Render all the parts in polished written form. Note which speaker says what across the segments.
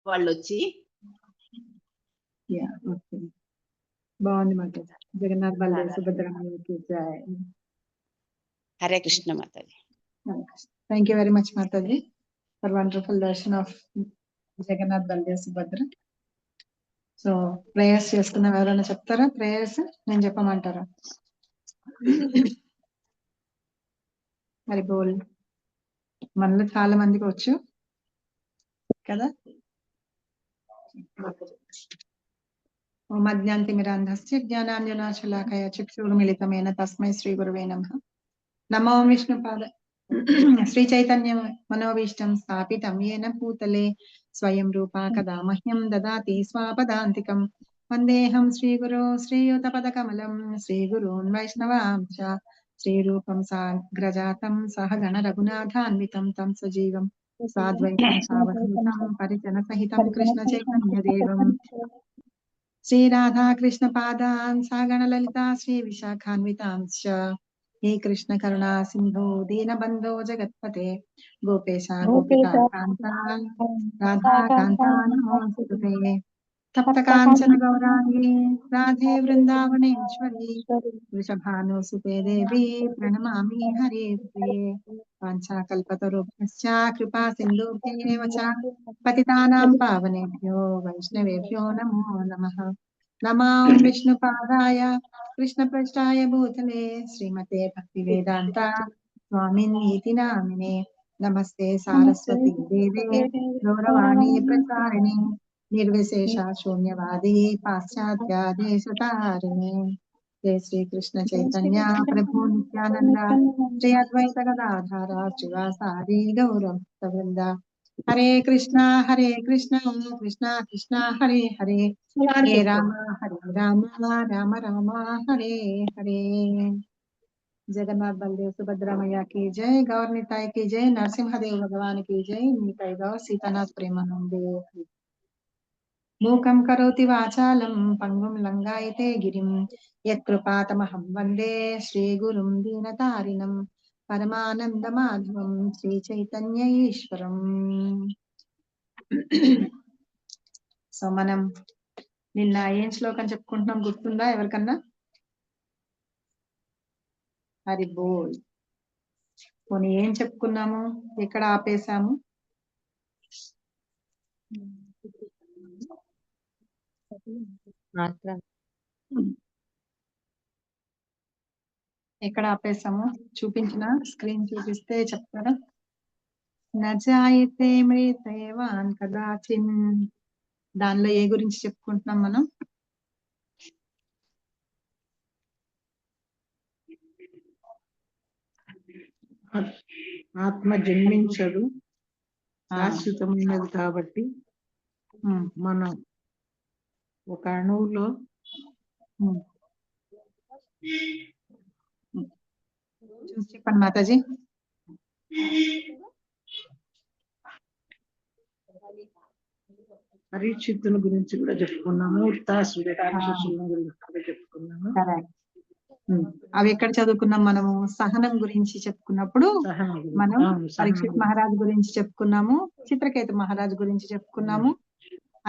Speaker 1: వాళ్ళు వచ్చి.
Speaker 2: బాగుంది మాతాజీ. జగన్నాథ్ బలదేవ్ సుభద్రమ్మకి జై.
Speaker 1: హరే కృష్ణ మాతాజీ.
Speaker 2: థ్యాంక్ యూ వెరీ మచ్ మాతాజీ for wonderful darshan of Jagannath Baldev Subhadra. So prayers చేసుకున్నాం. ఎవరైనా చెప్తారా ప్రేయర్స్? నేను చెప్పమంటారా? మరి బోల్ మనలో చాలా మందికి వచ్చు కదా. ఓం అజ్ఞానతిమిరాంధస్య జ్ఞానాంజనాశలాకయ చక్షుర్మిలితమేన తస్మై శ్రీ గురువే నమః. నమో విష్ణుపాద శ్రీ చైతన్య మనోభీష్టం స్థాపితం येन భూతలే స్వయం రూపా కదా మహ్యం దదాతి స్వాపదాంతికం. వందేహం శ్రీగురో శ్రీయుతపదకమలం శ్రీగురూన్ వైష్ణవాంశ శ్రీరూపం సాగ్రజాతం సహగణ రఘునాథాన్వితం తం సజీవం సాద్వైతం సావధూతం పరిజన సహితం కృష్ణ చైతన్య దేవం శ్రీ రాధా కృష్ణ పాదాన్ సాగణ లలితా శ్రీ విశాఖాన్వితాంశ. हे कृष्ण करुणा सिंधु दीनबंधो जगत्पते गोपेश गोपिका कांता राधा कांता नमोस्तुते. तप्त कांचन गौरांगी राधे वृंदावनेश्वरी वृषभानुसुते देवी प्रणमामि हरिप्रिये. वाञ्छाकल्पतरुभ्यश्च कृपा सिन्धुभ्येव च पतितानां पावनेभ्यो वैष्णवेभ्यो नमो नमः. नमो विष्णुपादाय कृष्णपृष्ठाय भूतले श्रीमते भक्तिवेदांता स्वामिनीति नामिने. नमस्ते सारस्वती देवे गौरवाणी प्रचारिणे निर्विशेषा शून्यवादी पाश्चात्यादेशतारिणे. जय श्री कृष्ण चैतन्य प्रभु नित्यानंद श्री अद्वैत गदाधर श्रीवासादि गौरवृंदा. हरे कृष्णा कृष्णा कृष्णा हरे हरे हरे राम राम राम हरे हरे. जगन्नाथ बलदेव सुभद्रा मैया की जय. गौर निताई की जय. नरसिंहदेव भगवान की जय. निताई गौर सीतानाथ प्रेमानंदे. मूकं करोति वाचालं पंगुं लंघायते गिरिं यत्कृपातमहं वन्दे श्रीगुरुं दीनतारिणं परमानन्दमाधवं श्रीचैतन्य ईश्वरं. సో మనం నిన్న ఏం శ్లోకం చెప్పుకుంటున్నాం గుర్తుందా ఎవరికన్నా? హరి బోల్. పోనీ ఏం చెప్పుకున్నాము? ఎక్కడ ఆపేసాము? ఎక్కడ ఆపేసాము చూపించిన స్క్రీన్ చూపిస్తే చెప్తారా? నజాయితే మృతేవాన్ కదాచిన్. దానిలో ఏ గురించి చెప్పుకుంటున్నాం మనం?
Speaker 3: ఆత్మ జన్మించదు, శాశ్వతమైనది కాబట్టి మనం ఒక అణువులో
Speaker 2: చూసి చెప్పండి మాతాజీ.
Speaker 3: పరీక్షితుల గురించి కూడా చెప్పుకున్నాము, ఉత్తాసుడు రాక్షసుల గురించి కూడా చెప్పుకున్నాము.
Speaker 2: అవి ఎక్కడ చదువుకున్నాం మనము? సహనం గురించి చెప్పుకున్నప్పుడు మనం పరీక్షిత్ మహారాజ్ గురించి చెప్పుకున్నాము, చిత్రకేతు మహారాజ్ గురించి చెప్పుకున్నాము.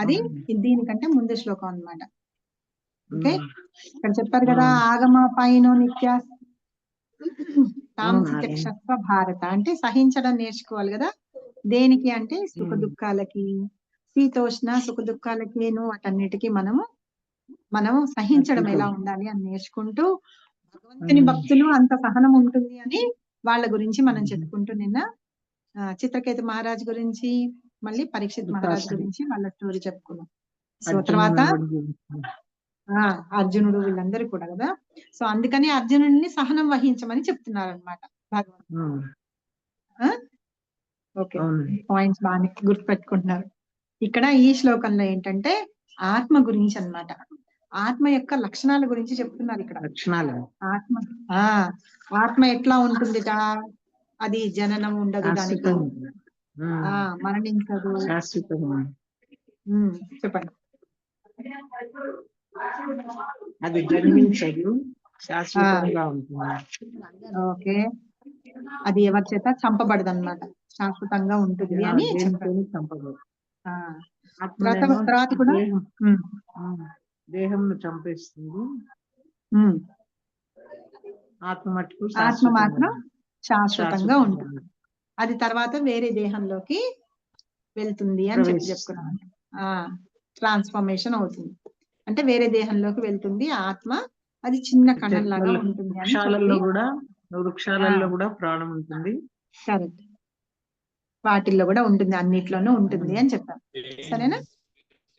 Speaker 2: అది దీనికంటే ముందు శ్లోకం అన్నమాట. ఓకే, ఇక్కడ చెప్పారు కదా, ఆగమ పైనో నిత్య తాంసిత్యక్షత్వ భారత అంటే సహించడం నేర్చుకోవాలి కదా. దేనికి అంటే సుఖ దుఃఖాలకి, శీతోష్ణ సుఖ దుఃఖాలకి, వాటన్నిటికీ మనము సహించడం ఎలా ఉండాలి అని నేర్చుకుంటూ, భగవంతుని భక్తులు అంత సహనం ఉంటుంది అని వాళ్ళ గురించి మనం చెప్పుకుంటూ నిన్న చిత్రకేతు మహారాజ్ గురించి, మళ్ళీ పరీక్షిత్ మహారాజ్ గురించి వాళ్ళ స్టోరీ చెప్పుకున్నాం. సో తర్వాత అర్జునుడు వీళ్ళందరూ కూడా కదా. సో అందుకని అర్జునుడిని సహనం వహించమని చెప్తున్నారు అనమాట భగవంతుడు. ఓకే, పాయింట్స్ బాగా గుర్తుపెట్టుకుంటున్నారు. ఇక్కడ ఈ శ్లోకంలో ఏంటంటే ఆత్మ గురించి అన్నమాట. ఆత్మ యొక్క లక్షణాల గురించి చెప్తున్నారు ఇక్కడ.
Speaker 3: లక్షణాలు
Speaker 2: ఆత్మ ఎట్లా ఉంటుందిట? అది జననం ఉండదు, దానికి మరణించదు. చెప్పండి.
Speaker 3: అది జన్మించదు, శాశ్వతంగా ఉంటుంది.
Speaker 2: ఓకే, అది ఎవరి చేత చంపబడదు అన్నమాట, శాశ్వతంగా ఉంటుంది అని చెప్పారు.
Speaker 3: ఆత్మనేమో
Speaker 2: తర్వాత కూడా
Speaker 3: దేహం
Speaker 2: ఉమ్,
Speaker 3: దేహంను చంపేస్తుంది,
Speaker 2: ఉమ్.
Speaker 3: ఆత్మ మట్టుకు
Speaker 2: ఆత్మ
Speaker 3: శాశ్వతంగా
Speaker 2: మాత్రం
Speaker 3: ఉంది.
Speaker 2: శాశ్వతంగా
Speaker 3: శాశ్వతంగా
Speaker 2: ఉంటుంది.
Speaker 3: ఉంది.
Speaker 2: అది తర్వాత వేరే దేహంలోకి వెళ్తుంది అని చెప్పుకున్నాం. ట్రాన్స్ఫర్మేషన్ అవుతుంది అంటే వేరే దేహంలోకి వెళ్తుంది ఆత్మ. అది చిన్న కణంలాగా ఉంటుంది అని
Speaker 3: వృక్షాలలో
Speaker 2: చెప్పి
Speaker 3: కూడా వృక్షాలలో కూడా ప్రాణం ఉంటుంది.
Speaker 2: కరెక్ట్, వాటిల్లో కూడా ఉంటుంది, అన్నిట్లోనూ ఉంటుంది అని చెప్పాం. సరేనా?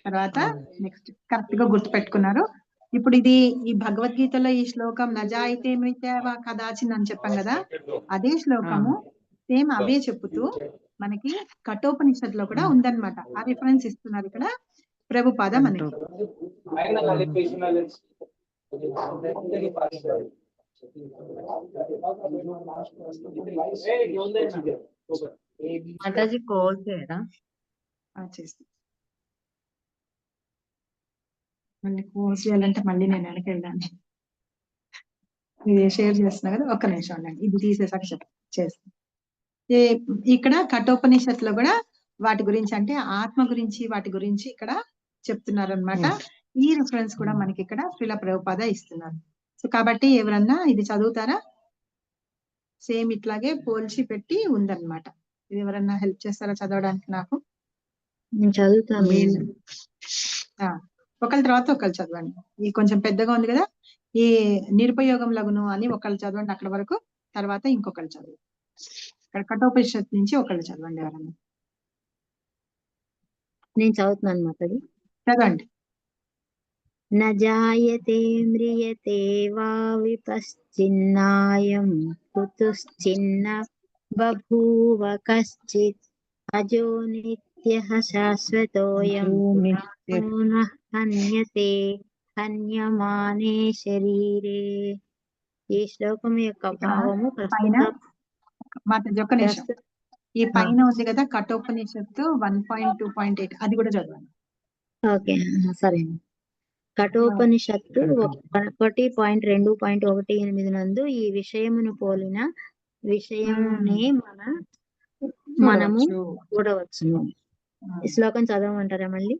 Speaker 2: తర్వాత నెక్స్ట్ కరెక్ట్ గా గుర్తు పెట్టుకున్నారు. ఇప్పుడు ఇది ఈ భగవద్గీతలో ఈ శ్లోకం నజాయితే మృత్యవ కదాచిన్ అని చెప్పాం కదా, అదే శ్లోకము సేమ్ అవే చెప్పుతూ మనకి కఠోపనిషత్తులో కూడా ఉందన్నమాట. ఆ రిఫరెన్స్ ఇస్తున్నారు ఇక్కడ ప్రభుపాద మనకి.
Speaker 4: మాతాజీ కాల్ చేయరా?
Speaker 2: చేస్తాం. మళ్ళీ క్లోజ్ చేయాలంటే మళ్ళీ నేను వెనక్కి వెళ్ళాను. ఇది షేర్ చేస్తున్నా కదా, ఒక్క నిమిషం ఉండండి, ఇది తీసేసాక చేస్తాను. ఇక్కడ కఠోపనిషత్తులో కూడా వాటి గురించి అంటే ఆత్మ గురించి వాటి గురించి ఇక్కడ చెప్తున్నారు అనమాట. ఈ రిఫరెన్స్ కూడా మనకి ఇక్కడ శ్రీల ప్రభుపాద ఇస్తున్నారు. సో కాబట్టి ఎవరన్నా ఇది చదువుతారా? సేమ్ ఇట్లాగే పోల్చి పెట్టి ఉందన్నమాట. ఇది ఎవరన్నా హెల్ప్ చేస్తారా చదవడానికి నాకు?
Speaker 4: నేను చదువుతాను.
Speaker 2: ఒకళ్ళ తర్వాత ఒకళ్ళు చదవండి. ఇది కొంచెం పెద్దగా ఉంది కదా, ఈ నిరుపయోగం లగును అని ఒకళ్ళు చదవండి అక్కడ వరకు, తర్వాత ఇంకొకళ్ళు చదవండి. ఇక్కడ కఠోపనిషత్ నుంచి ఒకళ్ళు చదవండి ఎవరన్నా.
Speaker 4: నేను చదువుతున్నాను మాతాజీ.
Speaker 2: చదవండి.
Speaker 4: న జాయతే మ్రియతే వా విపశ్చిన్నాయం కుతుశ్చిన్న బభూవ కశ్చిత్ అజో నిత్యః శాశ్వతోయం న హన్యతే హన్యమానే శరీరే. ఈ శ్లోకం యొక్క భావము
Speaker 2: పైన మాతాజీ ఒక్క నిమిషం, ఈ పైన ఉంది కదా కఠోపనిషత్తు 1.2.8 అది కూడా చదవండి.
Speaker 4: ఓకే సరే. కఠోపనిషత్తు 1.2.18 నందు ఈ విషయమును పోలిన విషయమునే మనము చూడవచ్చును. ఈ శ్లోకం చదవమంటారా మళ్ళీ?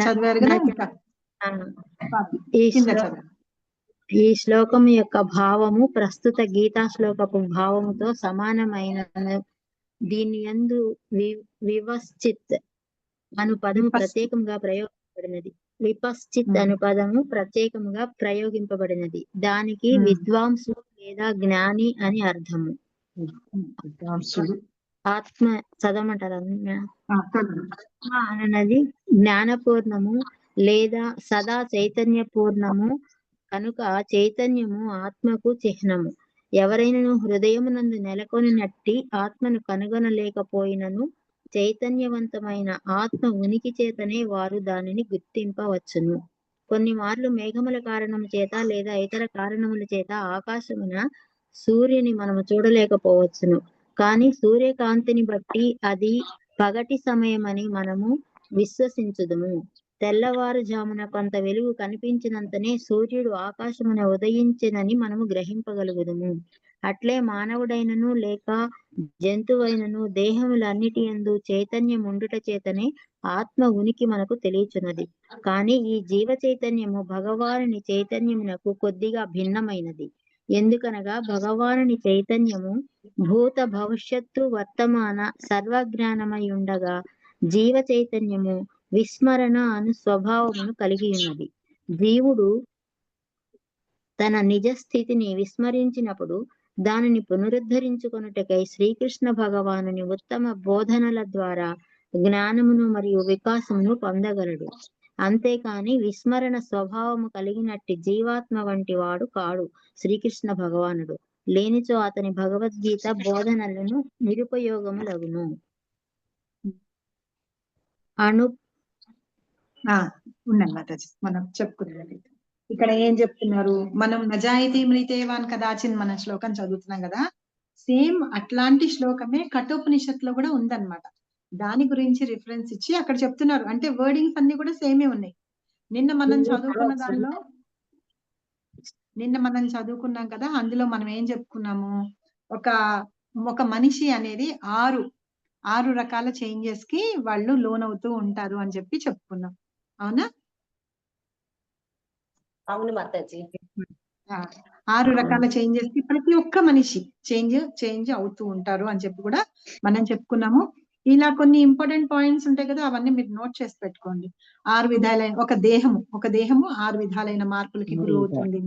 Speaker 2: చదివారు కదా,
Speaker 4: ఈ శ్లోకం యొక్క భావము ప్రస్తుత గీతా శ్లోకపు భావముతో సమానమైన దీని యందు వివశ్చిత్ అను పదము ప్రత్యేకంగా ప్రయోగించబడినది. విపశ్చిత్ అను పదము ప్రత్యేకముగా ప్రయోగింపబడినది. దానికి విద్వాంసుడు లేదా జ్ఞాని అని అర్థము. ఆత్మ చదవమంటారా? అన్నది జ్ఞానపూర్ణము లేదా సదా చైతన్య పూర్ణము కనుక చైతన్యము ఆత్మకు చిహ్నము. ఎవరైనను హృదయమునందు నెలకొనినట్టి ఆత్మను కనుగొనలేకపోయినను చైతన్యవంతమైన ఆత్మ ఉనికి చేతనే వారు దానిని గుర్తింపవచ్చును. కొన్ని మార్లు మేఘముల కారణము చేత లేదా ఇతర కారణముల చేత ఆకాశమున సూర్యుని మనము చూడలేకపోవచ్చును. కానీ సూర్యకాంతిని బట్టి అది పగటి సమయమని మనము విశ్వసించుదుము. తెల్లవారుజామున కొంత వెలుగు కనిపించినంతనే సూర్యుడు ఆకాశమున ఉదయించినని మనము గ్రహింపగలుగుదుము. అట్లే మానవుడైనను లేక జంతువైనను దేహములన్నిటి యందు చైతన్యం ఉండుట చేతనే ఆత్మ ఉనికి మనకు తెలియచున్నది. కానీ ఈ జీవ చైతన్యము భగవానుని చైతన్యమునకు కొద్దిగా భిన్నమైనది. ఎందుకనగా భగవానుని చైతన్యము భూత భవిష్యత్తు వర్తమాన సర్వజ్ఞానమై ఉండగా జీవ చైతన్యము విస్మరణ అను స్వభావమును కలిగి ఉన్నది. జీవుడు తన నిజ స్థితిని విస్మరించినప్పుడు దానిని పునరుద్ధరించుకొనుటకై శ్రీకృష్ణ భగవానుని ఉత్తమ బోధనల ద్వారా జ్ఞానమును మరియు వికాసమును పొందగలడు. అంతేకాని విస్మరణ స్వభావము కలిగినట్టి జీవాత్మ వంటి వాడు కాడు శ్రీకృష్ణ భగవానుడు. లేనిచో అతని భగవద్గీత బోధనలను నిరుపయోగములగును.
Speaker 2: ఉండండి మాతాజీ, మనం చెప్పుకున్నాం. ఇక్కడ ఏం చెప్తున్నారు, మనం నజాయితీ మ్రీతేవాన్ కదాచిన్ మన శ్లోకం చదువుతున్నాం కదా, సేమ్ అట్లాంటి శ్లోకమే కఠోపనిషత్తులో కూడా ఉందన్నమాట. దాని గురించి రిఫరెన్స్ ఇచ్చి అక్కడ చెప్తున్నారు. అంటే వర్డింగ్స్ అన్ని కూడా సేమే ఉన్నాయి. నిన్న మనం చదువుకున్నాం కదా, అందులో మనం ఏం చెప్పుకున్నాము, ఒక మనిషి అనేది 6 6 రకాల చేంజెస్ కి వాళ్ళు లోన్ అవుతూ ఉంటారు అని చెప్పి చెప్పుకున్నాం. అవునా?
Speaker 5: అవును మాతాజీ.
Speaker 2: 6 రకాల చేంజెస్ కి ప్రతి ఒక్క మనిషి చేంజ్ అవుతూ ఉంటారు అని చెప్పి కూడా మనం చెప్పుకున్నాము. ఇలా కొన్ని ఇంపార్టెంట్ పాయింట్స్ ఉంటాయి కదా, అవన్నీ మీరు నోట్ చేసి పెట్టుకోండి. 6 విధాలైన ఒక దేహము 6 విధాలైన మార్పులకి గురి అవుతుంది.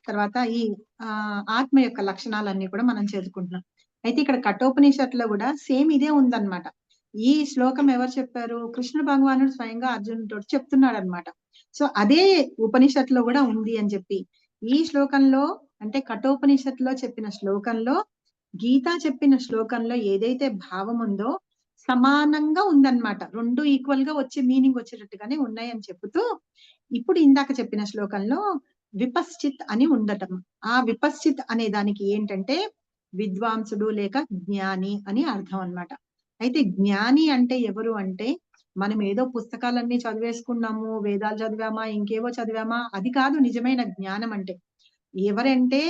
Speaker 2: తర్వాత ఈ ఆత్మ యొక్క లక్షణాలన్నీ కూడా మనం చదువుకుంటున్నాం. అయితే ఇక్కడ కఠోపనిషత్తులో కూడా సేమ్ ఇదే ఉందన్నమాట. ఈ శ్లోకం ఎవరు చెప్పారు? కృష్ణ భగవానుడు స్వయంగా అర్జునుడితో చెప్తున్నాడు అనమాట. సో అదే ఉపనిషత్తులో కూడా ఉంది అని చెప్పి, ఈ శ్లోకంలో అంటే కఠోపనిషత్తులో చెప్పిన శ్లోకంలో, గీత చెప్పిన శ్లోకంలో ఏదైతే భావం ఉందో సమానంగా ఉందన్నమాట. రెండు ఈక్వల్ గా వచ్చే మీనింగ్ వచ్చేటట్టుగానే ఉన్నాయని చెబుతూ, ఇప్పుడు ఇందాక చెప్పిన శ్లోకంలో విపశ్చిత్ అని ఉండటం. ఆ విపశ్చిత్ అనే దానికి ఏంటంటే విద్వాంసుడు లేక జ్ఞాని అని అర్థం అన్నమాట. అయితే జ్ఞాని అంటే ఎవరు అంటే, మనం ఏదో పుస్తకాలన్నీ చదివేసుకున్నాము, వేదాలు చదివామా, ఇంకేవో చదివామా, అది కాదు నిజమైన జ్ఞానం అంటే. ఎవరంటే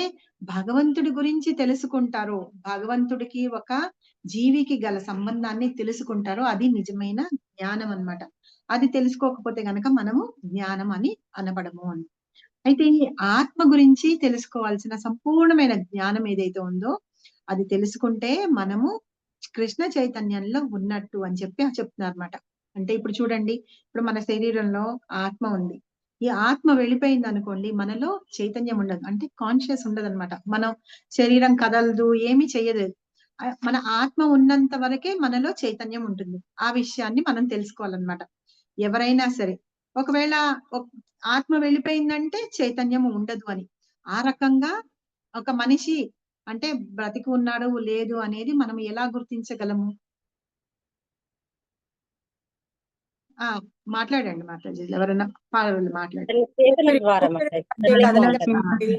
Speaker 2: భగవంతుడి గురించి తెలుసుకుంటారో, భగవంతుడికి ఒక జీవికి గల సంబంధాన్ని తెలుసుకుంటారో అది నిజమైన జ్ఞానం అన్నమాట. అది తెలుసుకోకపోతే గనక మనము జ్ఞానం అని అనబడము అని. అయితే ఈ ఆత్మ గురించి తెలుసుకోవాల్సిన సంపూర్ణమైన జ్ఞానం ఏదైతే ఉందో అది తెలుసుకుంటే మనము కృష్ణ చైతన్యంలో ఉన్నట్టు అని చెప్పి చెప్తున్నారు అనమాట. అంటే ఇప్పుడు చూడండి, ఇప్పుడు మన శరీరంలో ఆత్మ ఉంది. ఈ ఆత్మ వెళ్ళిపోయింది అనుకోండి, మనలో చైతన్యం ఉండదు, అంటే కాన్షియస్ ఉండదు అనమాట. మనం శరీరం కదలదు, ఏమీ చెయ్యలేదు. మన ఆత్మ ఉన్నంత వరకే మనలో చైతన్యం ఉంటుంది. ఆ విషయాన్ని మనం తెలుసుకోవాలన్నమాట. ఎవరైనా సరే ఒకవేళ ఆత్మ వెళ్ళిపోయిందంటే చైతన్యం ఉండదు అని. ఆ రకంగా ఒక మనిషి అంటే బ్రతికి ఉన్నాడు లేదు అనేది మనం ఎలా గుర్తించగలము? మాట్లాడండి మాతాజీ, ఎవరైనా మాట్లాడండి.
Speaker 5: చేతన ద్వారా మాతాజీ.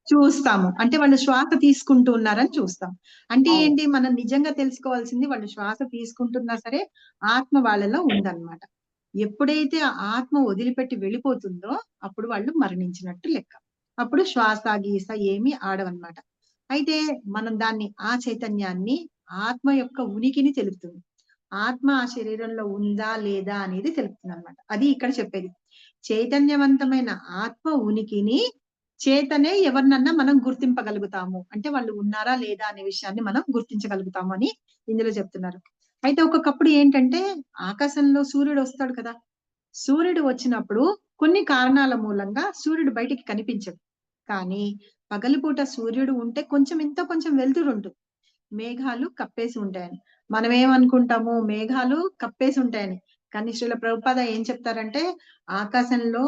Speaker 2: చూస్తాము అంటే వాళ్ళు శ్వాస తీసుకుంటూ ఉన్నారని చూస్తాం. అంటే ఏంటి, మనం నిజంగా తెలుసుకోవాల్సింది వాళ్ళు శ్వాస తీసుకుంటున్నా సరే ఆత్మ వాళ్ళలో ఉందన్నమాట. ఎప్పుడైతే ఆత్మ వదిలిపెట్టి వెళ్ళిపోతుందో అప్పుడు వాళ్ళు మరణించినట్టు లెక్క. అప్పుడు శ్వాస గీస ఏమి ఆడవన్నమాట. అయితే మనం దాన్ని, ఆ చైతన్యాన్ని, ఆత్మ యొక్క ఉనికిని తెలుపుతుంది. ఆత్మ ఆ శరీరంలో ఉందా లేదా అనేది తెలుపుతుంది అనమాట. అది ఇక్కడ చెప్పేది. చైతన్యవంతమైన ఆత్మ ఉనికిని చేతనే ఎవరినన్నా మనం గుర్తింపగలుగుతాము, అంటే వాళ్ళు ఉన్నారా లేదా అనే విషయాన్ని మనం గుర్తించగలుగుతాము అని ఇందులో చెప్తున్నారు. అయితే ఒక్కొక్కప్పుడు ఏంటంటే ఆకాశంలో సూర్యుడు వస్తాడు కదా, సూర్యుడు వచ్చినప్పుడు కొన్ని కారణాల మూలంగా సూర్యుడు బయటికి కనిపించడు. కానీ పగలిపూట సూర్యుడు ఉంటే కొంచెం వెలుతురు ఉంటుంది, మేఘాలు కప్పేసి ఉంటాయని. మనం ఏమనుకుంటాము, మేఘాలు కప్పేసి ఉంటాయని. కానీ శ్రీల ప్రభుపాద ఏం చెప్తారంటే ఆకాశంలో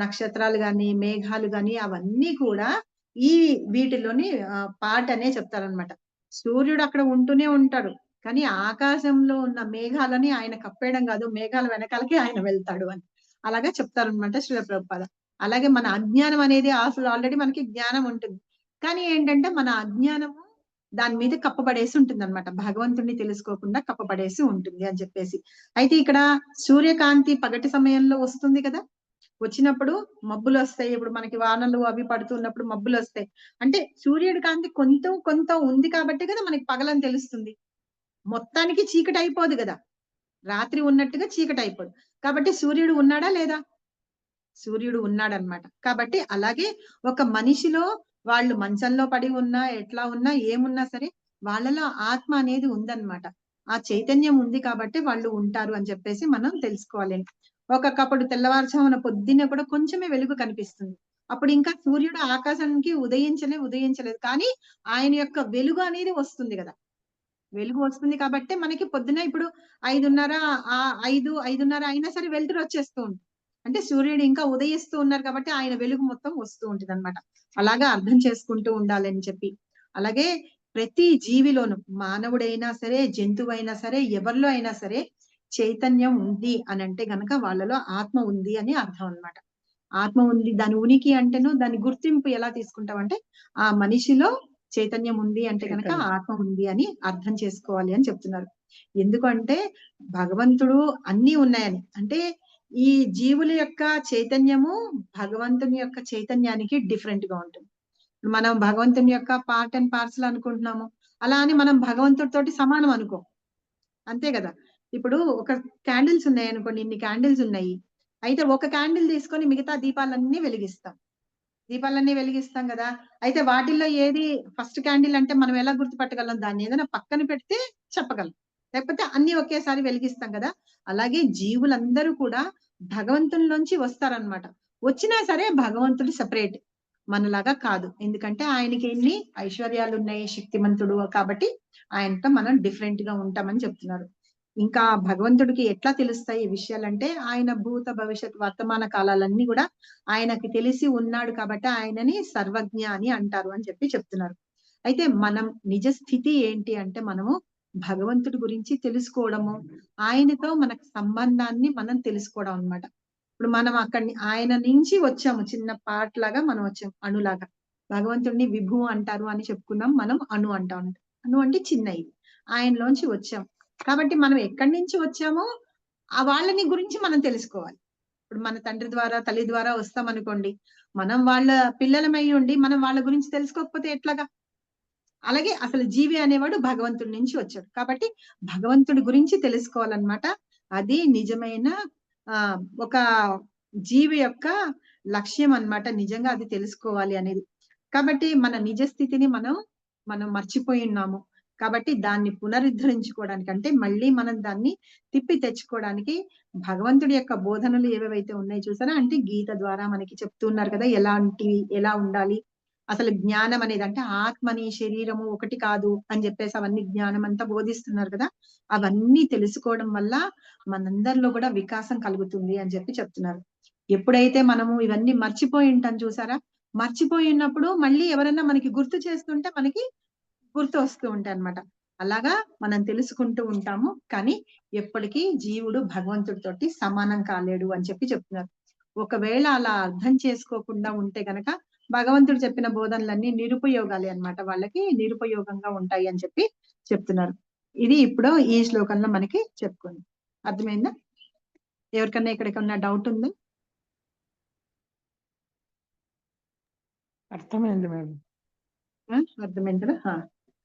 Speaker 2: నక్షత్రాలు గాని మేఘాలు గాని అవన్నీ కూడా ఈ వీటిలోని పార్ట్ అనే చెప్తారనమాట. సూర్యుడు అక్కడ ఉంటూనే ఉంటాడు, కానీ ఆకాశంలో ఉన్న మేఘాలని ఆయన కప్పేయడం కాదు, మేఘాల వెనకాలకి ఆయన వెళ్తాడు అని అలాగా చెప్తారనమాట శ్రీల ప్రభుపాద. అలాగే మన అజ్ఞానం అనేది అసలు ఆల్రెడీ మనకి జ్ఞానం ఉంటుంది, కానీ ఏంటంటే మన అజ్ఞానము దాని మీద కప్పబడేసి ఉంటుంది అనమాట. భగవంతుడిని తెలుసుకోకుండా కప్పబడేసి ఉంటుంది అని చెప్పేసి. అయితే ఇక్కడ సూర్యకాంతి పగటి సమయంలో వస్తుంది కదా, వచ్చినప్పుడు మబ్బులు వస్తాయి. ఇప్పుడు మనకి వానలు అవి పడుతున్నప్పుడు మబ్బులు వస్తాయి. అంటే సూర్యుడి కాంతి కొంత ఉంది కాబట్టి కదా మనకి పగలని తెలుస్తుంది. మొత్తానికి చీకటి అయిపోదు కదా, రాత్రి ఉన్నట్టుగా చీకటి అయిపోదు. కాబట్టి సూర్యుడు ఉన్నాడా లేదా? సూర్యుడు ఉన్నాడనమాట. కాబట్టి అలాగే ఒక మనిషిలో వాళ్ళు మంచంలో పడి ఉన్నా, ఎట్లా ఉన్నా, ఏమున్నా సరే వాళ్ళలో ఆత్మ అనేది ఉందన్నమాట. ఆ చైతన్యం ఉంది కాబట్టి వాళ్ళు ఉంటారు అని చెప్పేసి మనం తెలుసుకోవాలి. ఒక్కొక్కప్పుడు తెల్లవారుజామున పొద్దున్నే కూడా కొంచెమే వెలుగు కనిపిస్తుంది. అప్పుడు ఇంకా సూర్యుడు ఆకాశానికి ఉదయించలేదు, కానీ ఆయన యొక్క వెలుగు అనేది వస్తుంది కదా. వెలుగు వస్తుంది కాబట్టి మనకి పొద్దున ఇప్పుడు 5:30 5:30 అయినా సరే వెలుతురు వచ్చేస్తూ ఉంటుంది. అంటే సూర్యుడు ఇంకా ఉదయిస్తూ ఉన్నారు కాబట్టి ఆయన వెలుగు మొత్తం వస్తూ ఉంటుంది అనమాట. అలాగా అర్థం చేసుకుంటూ ఉండాలని చెప్పి. అలాగే ప్రతి జీవిలోను, మానవుడైనా సరే జంతువైనా సరే ఎవరిలో అయినా సరే చైతన్యం ఉంది అని అంటే గనక వాళ్ళలో ఆత్మ ఉంది అని అర్థం అన్నమాట. ఆత్మ ఉంది, దాని ఉనికి అంటేను దాని గుర్తింపు ఎలా తీసుకుంటామంటే ఆ మనిషిలో చైతన్యం ఉంది అంటే గనక ఆత్మ ఉంది అని అర్థం చేసుకోవాలి అని చెప్తున్నారు. ఎందుకంటే భగవంతుడు అన్ని ఉన్నాయని, అంటే ఈ జీవుల యొక్క చైతన్యము భగవంతుని యొక్క చైతన్యానికి డిఫరెంట్ గా ఉంటుంది. మనం భగవంతుని యొక్క పార్ట్ అండ్ పార్సల్ అనుకుంటున్నాము, అలా అని మనం భగవంతుడితోటి సమానం అనుకో. అంతే కదా. ఇప్పుడు ఒక క్యాండిల్స్ ఉన్నాయి అనుకోండి, ఇన్ని క్యాండిల్స్ ఉన్నాయి. అయితే ఒక క్యాండిల్ తీసుకొని మిగతా దీపాలన్నీ వెలిగిస్తాం కదా. అయితే వాటిల్లో ఏది ఫస్ట్ క్యాండిల్ అంటే మనం ఎలా గుర్తుపట్టగలం? దాన్ని ఏదైనా పక్కన పెడితే చెప్పగలం, లేకపోతే అన్ని ఒకేసారి వెలిగిస్తాం కదా. అలాగే జీవులందరూ కూడా భగవంతునిలోంచి వస్తారనమాట. వచ్చినా సరే భగవంతుడు సెపరేట్, మనలాగా కాదు. ఎందుకంటే ఆయనకి ఎన్ని ఐశ్వర్యాలు ఉన్నాయి, శక్తిమంతుడు కాబట్టి ఆయనతో మనం డిఫరెంట్ గా ఉంటామని చెప్తున్నారు. ఇంకా భగవంతుడికి ఎట్లా తెలుస్తాయి ఈ విషయాలంటే, ఆయన భూత భవిష్యత్ వర్తమాన కాలాలన్నీ కూడా ఆయనకి తెలిసి ఉన్నాడు కాబట్టి ఆయనని సర్వజ్ఞ అని అంటారు అని చెప్పి చెప్తున్నారు. అయితే మనం నిజ స్థితి ఏంటి అంటే, మనము భగవంతుడి గురించి తెలుసుకోవడము, ఆయనతో మనకు సంబంధాన్ని మనం తెలుసుకోవడం అన్నమాట. ఇప్పుడు మనం అక్కడిని ఆయన నుంచి వచ్చాము, చిన్న పార్ట్ లాగా మనం వచ్చాము, అణులాగా. భగవంతుడిని విభు అంటారు అని చెప్పుకున్నాం, మనం అణు అంటాం. అణు అంటే చిన్న ఇది, ఆయనలోంచి వచ్చాం. కాబట్టి మనం ఎక్కడి నుంచి వచ్చామో ఆ వాళ్ళని గురించి మనం తెలుసుకోవాలి. ఇప్పుడు మన తండ్రి ద్వారా తల్లి ద్వారా వస్తాం అనుకోండి, మనం వాళ్ళ పిల్లలమై ఉండి మనం వాళ్ళ గురించి తెలుసుకోకపోతే ఎట్లాగా? అలాగే అసలు జీవి అనేవాడు భగవంతుడి నుంచి వచ్చాడు కాబట్టి భగవంతుడి గురించి తెలుసుకోవాలన్నమాట. అది నిజమైన ఒక జీవి యొక్క లక్ష్యం అన్నమాట, నిజంగా అది తెలుసుకోవాలి అనేది. కాబట్టి మన నిజ స్థితిని మనం మర్చిపోయి ఉన్నాము. కాబట్టి దాన్ని పునరుద్ధరించుకోవడానికి, అంటే మళ్ళీ మనం దాన్ని తిప్పి తెచ్చుకోవడానికి భగవంతుడి యొక్క బోధనలు ఏవేవైతే ఉన్నాయి చూసారా, అంటే గీత ద్వారా మనకి చెప్తున్నారు కదా ఎలా ఉండాలి. అసలు జ్ఞానం అనేది అంటే ఆత్మని శరీరము ఒకటి కాదు అని చెప్పేసి అవన్నీ జ్ఞానం అంతా బోధిస్తున్నారు కదా. అవన్నీ తెలుసుకోవడం వల్ల మనందరిలో కూడా వికాసం కలుగుతుంది అని చెప్పి చెప్తున్నారు. ఎప్పుడైతే మనము ఇవన్నీ మర్చిపోయి ఉంటాం చూసారా, మర్చిపోయి ఉన్నప్పుడు మళ్ళీ ఎవరైనా మనకి గుర్తు చేస్తుంటే మనకి గుర్తు వస్తూ ఉంటాయి అన్నమాట. అలాగా మనం తెలుసుకుంటూ ఉంటాము, కానీ ఎప్పటికీ జీవుడు భగవంతుడితోటి సమానం కాలేడు అని చెప్పి చెప్తున్నారు. ఒకవేళ అలా అర్థం చేసుకోకుండా ఉంటే గనక భగవంతుడు చెప్పిన బోధనలన్నీ నిరుపయోగాలే అన్నమాట, వాళ్ళకి నిరుపయోగంగా ఉంటాయి అని చెప్పి చెప్తున్నారు. ఇది ఇప్పుడు ఈ శ్లోకంలో మనకి చెప్పుకుంది. అర్థమైందా? ఎవరికన్నా ఇక్కడికన్నా డౌట్ ఉందా?
Speaker 3: అర్థమైంది మేడం.
Speaker 2: అర్థమైంది కదా.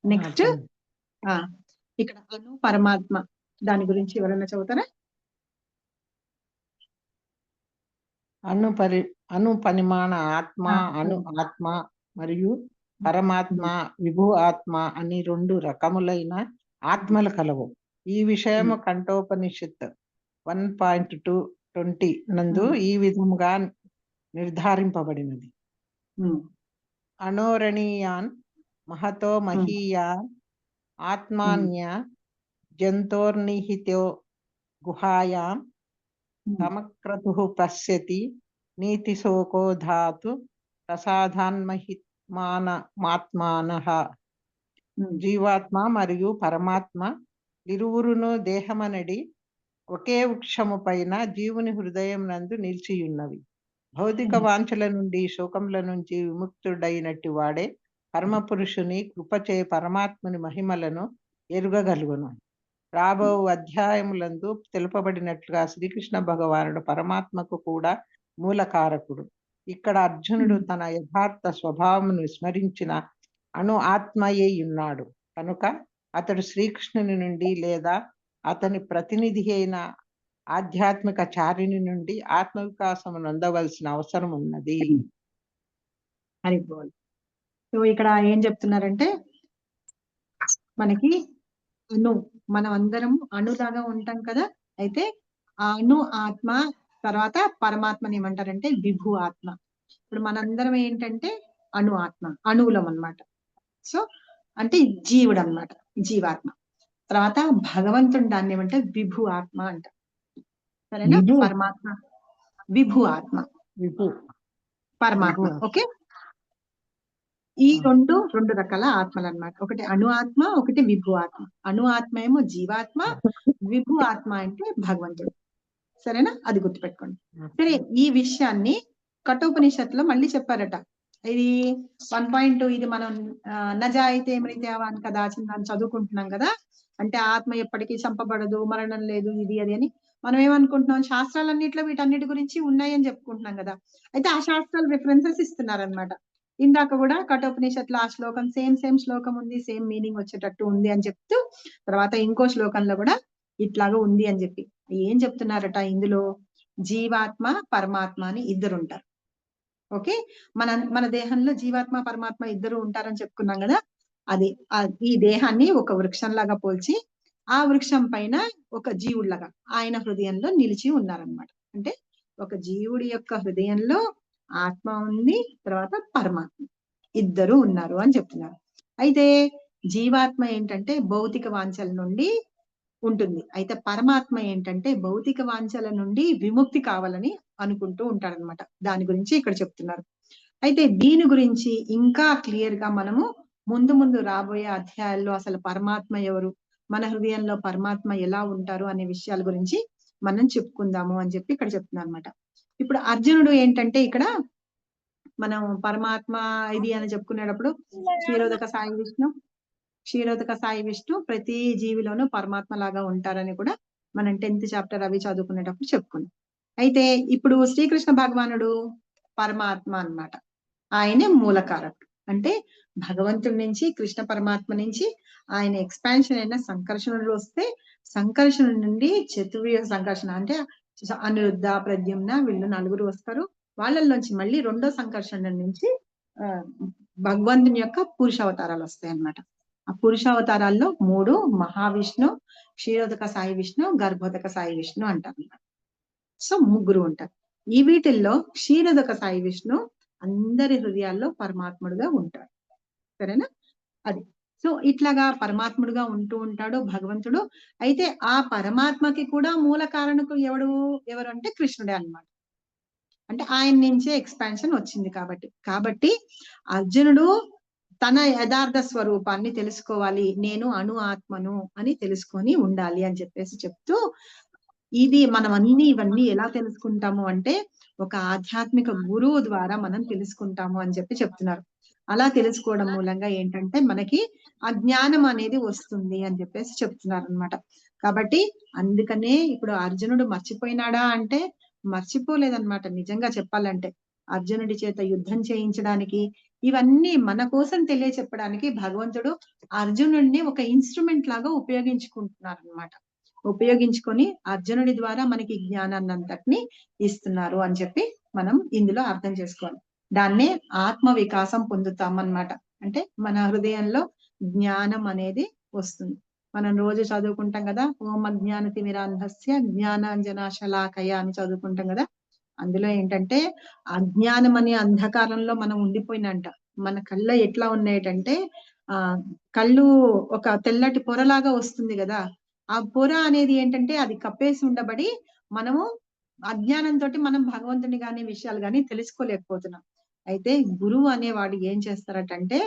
Speaker 2: నెక్స్ట్ ఇక్కడ అణు పరమాత్మ, దాని గురించి ఎవరైనా చదువుతారా?
Speaker 3: అణు పరిమాణ ఆత్మ, అణు ఆత్మ మరియు పరమాత్మ, విభు ఆత్మ అని 2 రకములైన ఆత్మలు కలవు. ఈ విషయము కంఠోపనిషత్ 1.220 నందు ఈ విధముగా నిర్ధారింపబడినది. అణోరణీయాన్ మహతో మహీయాన్ ఆత్మాన్య జంతోర్నిహితో గుహాయాం సమక్రతుః పశ్యతి నీతిశోకో ధాతు ప్రసాదాన్మహిమాత్మానః. జీవాత్మ మరియు పరమాత్మ ఇరువురును దేహమనడి ఒకే వృక్షము పైన జీవుని హృదయం నందు నిలిచియున్నవి. భౌతిక వాంఛల నుండి శోకముల నుంచి విముక్తుడైనట్టి వాడే పరమపురుషుని కృపచే పరమాత్మని మహిమలను ఎరుగగలుగును. రాబో అధ్యాయములందు తెలుపబడినట్లుగా శ్రీకృష్ణ భగవానుడు పరమాత్మకు కూడా మూలకారకుడు. ఇక్కడ అర్జునుడు తన యథార్థ స్వభావమును విస్మరించిన అణు ఆత్మయే ఉన్నాడు కనుక అతడు శ్రీకృష్ణుని నుండి లేదా అతని ప్రతినిధి అయిన ఆధ్యాత్మిక చారిని నుండి ఆత్మ వికాసం నొందవలసిన అవసరం ఉన్నది.
Speaker 2: సో ఇక్కడ ఏం చెప్తున్నారంటే, మనకి మనం అందరం అణులాగా ఉంటాం కదా. అయితే ఆ అణు ఆత్మ తర్వాత పరమాత్మని ఏమంటారంటే విభు ఆత్మ. ఇప్పుడు మనందరం ఏంటంటే అణు ఆత్మ, అణువులం అన్నమాట. సో అంటే జీవుడు అన్నమాట, జీవాత్మ. తర్వాత భగవంతుడు దాన్ని ఏమంటే విభు ఆత్మ అంట. సరేనా? పరమాత్మ విభు ఆత్మ, పరమాత్మ. ఓకే, ఈ రెండు రకాల ఆత్మలు అన్నమాట. ఒకటి అణు ఆత్మ, ఒకటి విభు ఆత్మ. అణు ఆత్మ ఏమో జీవాత్మ, విభు ఆత్మ అంటే భగవంతుడు. సరేనా? అది గుర్తుపెట్టుకోండి. సరే, ఈ విషయాన్ని కఠోపనిషత్తులో మళ్ళీ చెప్పారట. ఇది 1.2, ఇది మనం నజాయితే మృత్యావాన్ కదాచిన్ అని చదువుకుంటున్నాం కదా. అంటే ఆత్మ ఎప్పటికీ చంపబడదు, మరణం లేదు, ఇది అది అని మనం ఏమనుకుంటున్నాం, శాస్త్రాలన్నిట్లో వీటన్నిటి గురించి ఉన్నాయని చెప్పుకుంటున్నాం కదా. అయితే ఆ శాస్త్రాలు రిఫరెన్సెస్ ఇస్తున్నారనమాట. ఇందాక కూడా కఠోపనిషత్తులో ఆ శ్లోకం సేమ్ శ్లోకం ఉంది, సేమ్ మీనింగ్ వచ్చేటట్టు ఉంది అని చెప్తూ, తర్వాత ఇంకో శ్లోకంలో కూడా ఇట్లాగా ఉంది అని చెప్పి. ఏం చెప్తున్నారట ఇందులో? జీవాత్మ పరమాత్మ అని ఇద్దరు ఉంటారు. ఓకే, మన దేహంలో జీవాత్మ పరమాత్మ ఇద్దరు ఉంటారని చెప్పుకున్నాం కదా. అది ఈ దేహాన్ని ఒక వృక్షంలాగా పోల్చి ఆ వృక్షం పైన ఒక జీవుడిలాగా ఆయన హృదయంలో నిలిచి ఉన్నారనమాట. అంటే ఒక జీవుడి యొక్క హృదయంలో ఆత్మ ఉంది, తర్వాత పరమాత్మ ఇద్దరు ఉన్నారు అని చెప్తున్నారు. అయితే జీవాత్మ ఏంటంటే భౌతిక వాంఛల నుండి ఉంటుంది. అయితే పరమాత్మ ఏంటంటే భౌతిక వాంఛల నుండి విముక్తి కావాలని అనుకుంటూ ఉంటాడనమాట. దాని గురించి ఇక్కడ చెప్తున్నారు. అయితే దీని గురించి ఇంకా క్లియర్ గా మనము ముందు ముందు రాబోయే అధ్యాయాల్లో అసలు పరమాత్మ ఎవరు, మన హృదయంలో పరమాత్మ ఎలా ఉంటారు అనే విషయాల గురించి మనం చెప్పుకుందాము అని చెప్పి ఇక్కడ చెప్తున్నారు అనమాట. ఇప్పుడు అర్జునుడు ఏంటంటే ఇక్కడ మనం పరమాత్మ ఇది అని చెప్పుకునేటప్పుడు క్షీరోదక సాయి విష్ణు ప్రతి జీవిలోనూ పరమాత్మ లాగా ఉంటారని కూడా మనం 10th చాప్టర్ అవి చదువుకునేటప్పుడు చెప్పుకున్నాం. అయితే ఇప్పుడు శ్రీకృష్ణ భగవానుడు పరమాత్మ అన్నమాట. ఆయనే మూలకారకుడు. అంటే భగవంతుడి నుంచి, కృష్ణ పరమాత్మ నుంచి ఆయన ఎక్స్పాన్షన్ అయిన సంకర్షణలు వస్తే, సంకర్షణ నుండి చతుర్వ్యూహ సంకర్షణ అంటే అనిరుద్ధ, ప్రద్యుమ్న వీళ్ళు నలుగురు వస్తారు. వాళ్ళల్లోంచి మళ్ళీ రెండో సంకర్షణ నుంచి భగవంతుని యొక్క పురుష అవతారాలు వస్తాయి అన్నమాట. ఆ పురుష అవతారాల్లో 3 మహావిష్ణు, క్షీరోదక సాయి విష్ణు, గర్భోదక సాయి విష్ణు అంటారు. సో 3 ఉంటారు. ఈ వీటిల్లో క్షీరోదక సాయి విష్ణు అందరి హృదయాల్లో పరమాత్ముడుగా ఉంటాడు. సరేనా? అది. సో ఇట్లాగా పరమాత్ముడుగా ఉంటూ ఉంటాడు భగవంతుడు. అయితే ఆ పరమాత్మకి కూడా మూల కారణకు ఎవరు అంటే కృష్ణుడే అన్నమాట. అంటే ఆయన నుంచే ఎక్స్పాన్షన్ వచ్చింది కాబట్టి అర్జునుడు తన యథార్థ స్వరూపాన్ని తెలుసుకోవాలి, నేను అణు ఆత్మను అని తెలుసుకొని ఉండాలి అని చెప్పేసి చెప్తూ, ఇది మనం ఇవన్నీ ఎలా తెలుసుకుంటాము అంటే ఒక ఆధ్యాత్మిక గురువు ద్వారా మనం తెలుసుకుంటాము అని చెప్పి చెప్తున్నారు. అలా తెలుసుకోవడం మూలంగా ఏంటంటే మనకి అజ్ఞానం అనేది వస్తుంది అని చెప్పేసి చెప్తున్నారు అనమాట. కాబట్టి అందుకనే ఇప్పుడు అర్జునుడు మర్చిపోయినాడా అంటే మర్చిపోలేదన్నమాట. నిజంగా చెప్పాలంటే అర్జునుడి చేత యుద్ధం చేయించడానికి, ఇవన్నీ మన కోసం తెలియచెప్పడానికి భగవంతుడు అర్జునుడిని ఒక ఇన్స్ట్రుమెంట్ లాగా ఉపయోగించుకుంటున్నారు అనమాట. ఉపయోగించుకొని అర్జునుడి ద్వారా మనకి జ్ఞానాన్ని అంతటిని ఇస్తున్నారు అని చెప్పి మనం ఇందులో అర్థం చేసుకోవాలి. దాన్నే ఆత్మ వికాసం పొందుతామన్నమాట. అంటే మన హృదయంలో జ్ఞానం అనేది వస్తుంది. మనం రోజు చదువుకుంటాం కదా, ఓం అజ్ఞాన తిమిరాంధస్య జ్ఞానాంజన శలాకయ అని చదువుకుంటాం కదా. అందులో ఏంటంటే అజ్ఞానం అనే అంధకారంలో మనం ఉండిపోయినంట. మన కళ్ళు ఎట్లా ఉన్నాయంటే కళ్ళు ఒక తెల్లటి పొరలాగా వస్తుంది కదా. ఆ పొర అనేది ఏంటంటే అది కప్పేసి ఉండబడి మనము అజ్ఞానంతో మనం భగవంతుని గాని విషయాలు గాని తెలుసుకోలేకపోతున్నాం. అయితే గురువు అనేవాడు ఏం చేస్తారటంటే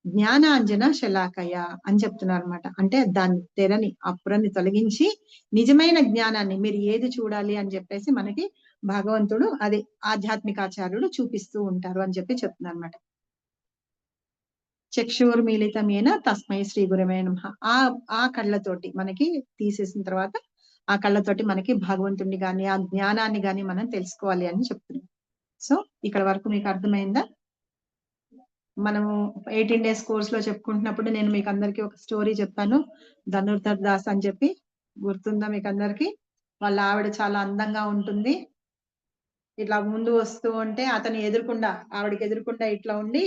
Speaker 2: జ్ఞానాంజన శలాకయ అని చెప్తున్నారు అనమాట. అంటే దాని తెరని, ఆ పొరని తొలగించి నిజమైన జ్ఞానాన్ని మీరు ఏది చూడాలి అని చెప్పేసి మనకి భగవంతుడు అది ఆధ్యాత్మికాచార్యుడు చూపిస్తూ ఉంటారు అని చెప్పి చెప్తున్నారు అనమాట. చక్షుర్మీలితమేన తస్మై శ్రీ గురవే నమః. ఆ కళ్ళతోటి మనకి తీసేసిన తర్వాత ఆ కళ్ళతోటి మనకి భగవంతుడిని గాని ఆ జ్ఞానాన్ని గాని మనం తెలుసుకోవాలి అని చెప్తున్నాం. సో ఇక్కడ వరకు మీకు అర్థమైందా? మనము 18 days కోర్స్ లో చెప్పుకుంటున్నప్పుడు నేను మీకు అందరికి ఒక స్టోరీ చెప్పాను. ధనుర్ధర్ దాస్ అని చెప్పి, గుర్తుందా మీకు అందరికి? వాళ్ళ ఆవిడ చాలా అందంగా ఉంటుంది. ఇట్లా ముందు వస్తూ ఉంటే అతను ఆవిడకి ఎదురుకుండా ఇట్లా ఉండి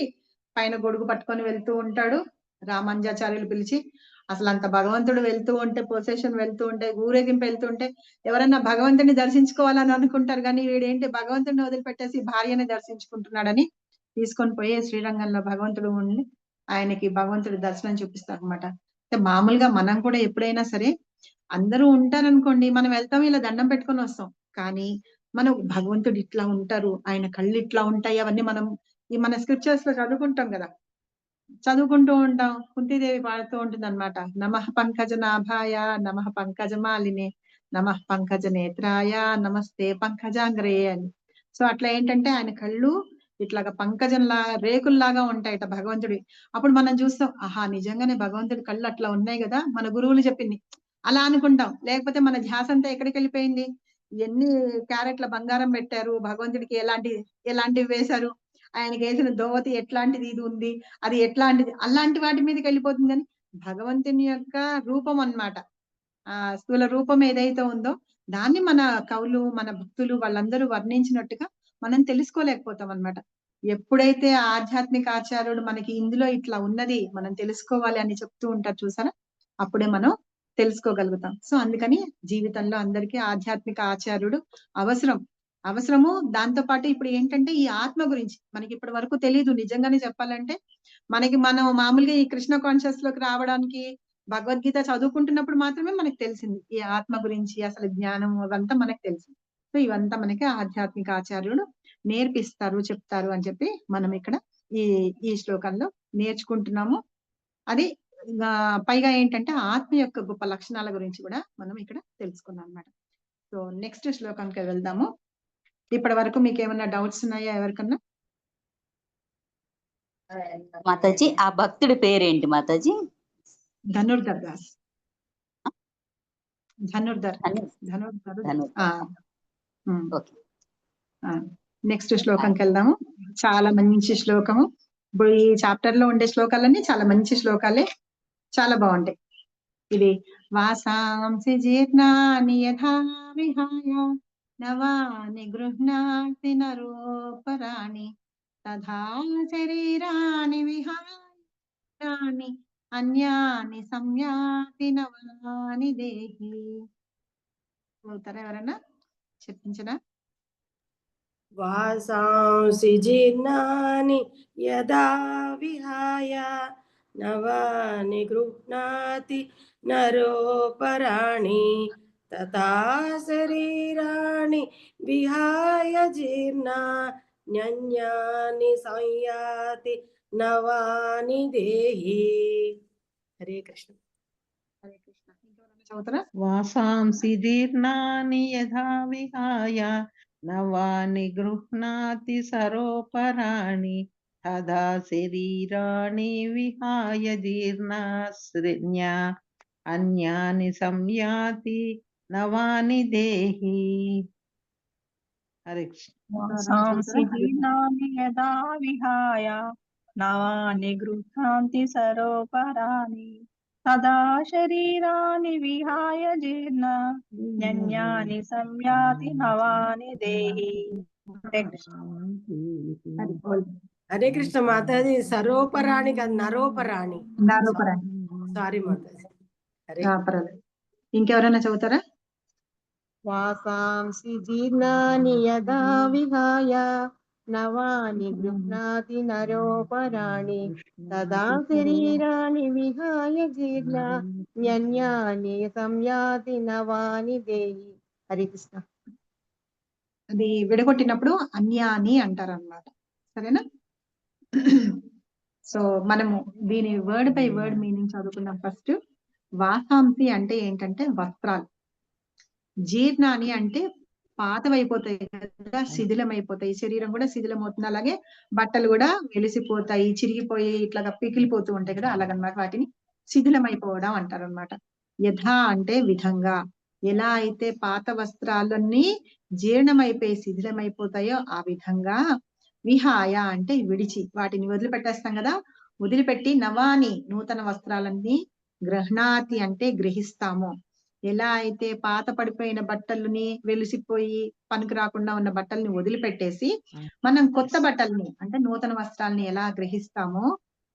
Speaker 2: పైన గొడుగు పట్టుకొని వెళ్తూ ఉంటాడు. రామానుజాచార్యులు పిలిచి, అసలు అంత భగవంతుడు వెళ్తూ ఉంటే, ప్రొసెషన్ వెళ్తూ ఉంటే, ఊరేగింపు వెళ్తుంటే ఎవరన్నా భగవంతుడిని దర్శించుకోవాలని అనుకుంటారు, కానీ వీడేంటి భగవంతుడిని వదిలిపెట్టేసి భార్యని దర్శించుకుంటున్నాడని తీసుకొని పోయి శ్రీరంగంలో భగవంతుడు ఉండి ఆయనకి భగవంతుడి దర్శనం చూపిస్తారు అనమాట. అంటే మామూలుగా మనం కూడా ఎప్పుడైనా సరే అందరూ ఉంటారనుకోండి, మనం వెళ్తాం ఇలా దండం పెట్టుకొని వస్తాం. కానీ మనం భగవంతుడు ఇట్లా ఉంటారు, ఆయన కళ్ళు ఇట్లా ఉంటాయి, అవన్నీ మనం మన స్క్రిప్చర్స్ లో చదువుకుంటూ ఉంటాం. కుంతీదేవి పాడుతూ ఉంటుంది అనమాట. నమః పంకజ నాభాయ, నమః పంకజ మాలినే, నమః పంకజ నేత్రాయ, నమస్తే పంకజాంగ్రే అని. సో అట్లా ఏంటంటే ఆయన కళ్ళు ఇట్లాగా పంకజంలా రేకుల్లాగా ఉంటాయట భగవంతుడి. అప్పుడు మనం చూస్తాం, ఆహా నిజంగానే భగవంతుడి కళ్ళు అట్లా ఉన్నాయి కదా, మన గురువులు చెప్పింది అలా అనుకుంటాం. లేకపోతే మన ధ్యాస అంతా ఎక్కడికి వెళ్ళిపోయింది, ఎన్ని క్యారెట్ల బంగారం పెట్టారు భగవంతుడికి, ఎలాంటివి వేశారు, ఆయనకి వేసిన దోవతి ఎట్లాంటిది ఇది ఉంది, అది ఎట్లాంటిది, అలాంటి వాటి మీదకి వెళ్ళిపోతుంది. కానీ భగవంతుని యొక్క రూపం అన్నమాట. స్థూల రూపం ఏదైతే ఉందో దాన్ని మన కవులు, మన భక్తులు వాళ్ళందరూ వర్ణించినట్టుగా మనం తెలుసుకోలేకపోతాం అన్నమాట. ఎప్పుడైతే ఆధ్యాత్మిక ఆచార్యుడు మనకి ఇందులో ఇట్లా ఉన్నది మనం తెలుసుకోవాలి అని చెప్తూ ఉంటారు చూసారా, అప్పుడే మనం తెలుసుకోగలుగుతాం. సో అందుకని జీవితంలో అందరికీ ఆధ్యాత్మిక ఆచార్యుడు అవసరము. దాంతో పాటు ఇప్పుడు ఏంటంటే ఈ ఆత్మ గురించి మనకి ఇప్పటి వరకు తెలియదు. నిజంగానే చెప్పాలంటే మనం మామూలుగా ఈ కృష్ణ కాన్షియస్ లోకి రావడానికి భగవద్గీత చదువుకుంటున్నప్పుడు మాత్రమే మనకు తెలిసింది ఈ ఆత్మ గురించి, అసలు జ్ఞానం అదంతా మనకు తెలిసింది. సో ఇవంతా మనకి ఆధ్యాత్మిక ఆచార్యుడు నేర్పిస్తారు, చెప్తారు అని చెప్పి మనం ఇక్కడ ఈ శ్లోకంలో నేర్చుకుంటున్నాము. అది పైగా ఏంటంటే ఆత్మ యొక్క గొప్ప లక్షణాల గురించి కూడా మనం ఇక్కడ తెలుసుకున్నాం అన్నమాట. సో నెక్స్ట్ శ్లోకంకి వెళ్దాము. ఇప్పటి వరకు మీకు ఏమైనా డౌట్స్ ఉన్నాయా ఎవరికన్నా?
Speaker 1: మాతాజీ ఆ భక్తుడి పేరేంటి మాతాజీ?
Speaker 2: ధనుర్ధర్ దాస్. ధనుర్ధర్.
Speaker 1: ఓకే.
Speaker 2: నెక్స్ట్ శ్లోకంకి వెళ్దాము. చాలా మంచి శ్లోకము. ఇప్పుడు ఈ చాప్టర్ లో ఉండే శ్లోకాలన్నీ చాలా మంచి శ్లోకాలే, చాలా బాగుంటాయి. ఇది వాసాంసి జీర్ణాని యథా విహాయ నవాని గృహ్ణాతి నరోపరాణి తథా శరీరాని విహాయాని అన్యాని సంయాతి నవాని దేహి. చదువుతారా ఎవరన్నా? చెప్పించరా?
Speaker 5: వాసాంసి జీర్ణాని యదా విహాయ నవాని గృహ్ణాతి నరోపరాణి తథా శరీరాణి విహాయ జీర్ణాన్యాని సంయాతి నవాని దేహి. హరే కృష్ణ.
Speaker 2: హరే కృష్ణ. ఇంకెవరన్నా చదువుతారా?
Speaker 3: వాసాంసి జీర్ణాని యథా విహాయ నవాని గృహ్ణాతి సరోపరాణి తథా శరీరాణి విహాయ జీర్ణాస్త్రిన్యా అన్యాని సంయాతి నవాని దేహి. హరే కృష్ణ.
Speaker 6: వాసాంసి జీర్ణాని యదా విహాయ నవాని గృహ్ణాంతి సరోపరాణి తదా శరీరాని విహాయ జీర్ణాన్యాని సంయాతి నవాని దేహి.
Speaker 5: హరే కృష్ణ మాతాజీ. సరోపరాణి కాదు, నరోపరాణి. సారీ మాతాజీ. హరే
Speaker 2: పర్వాలేదు. ఇంకెవరైనా చదువుతారా?
Speaker 7: వాసాంసి జీర్ణాని యదా విహాయ నవాని గృహ్ణాతి నరోపరాణి తదా శరీరాని విహాయ జీర్ణాన్యాని సంయాతి నవాని దేహి. హరే కృష్ణ.
Speaker 2: అది విడగొట్టినప్పుడు అన్యాని అంటారు అన్నమాట. సరేనా? సో మనము దీని వర్డ్ బై వర్డ్ మీనింగ్ చదువుకున్నాం. ఫస్ట్ వాసాంసి అంటే ఏంటంటే వస్త్రాలు, జీర్ణాని అంటే పాతవైపోతాయి కదా, శిథిలమైపోతాయి. శరీరం కూడా శిథిలం అవుతుంది. అలాగే బట్టలు కూడా వెలిసిపోతాయి, చిరిగిపోయి ఇట్లాగా పికిలిపోతూ ఉంటాయి కదా, అలాగనమాట. వాటిని శిథిలమైపోవడం అంటారు అనమాట. యథా అంటే విధంగా, ఎలా అయితే పాత వస్త్రాలన్నీ జీర్ణమైపోయి శిథిలమైపోతాయో ఆ విధంగా విహాయ అంటే విడిచి, వాటిని వదిలిపెట్టేస్తాం కదా, వదిలిపెట్టి నవాని నూతన వస్త్రాలన్నీ గ్రహణాతి అంటే గ్రహిస్తాము. ఎలా అయితే పాత పడిపోయిన బట్టలని వెలిసిపోయి పనికి రాకుండా ఉన్న బట్టల్ని వదిలిపెట్టేసి మనం కొత్త బట్టల్ని అంటే నూతన వస్త్రాలని ఎలా గ్రహిస్తామో,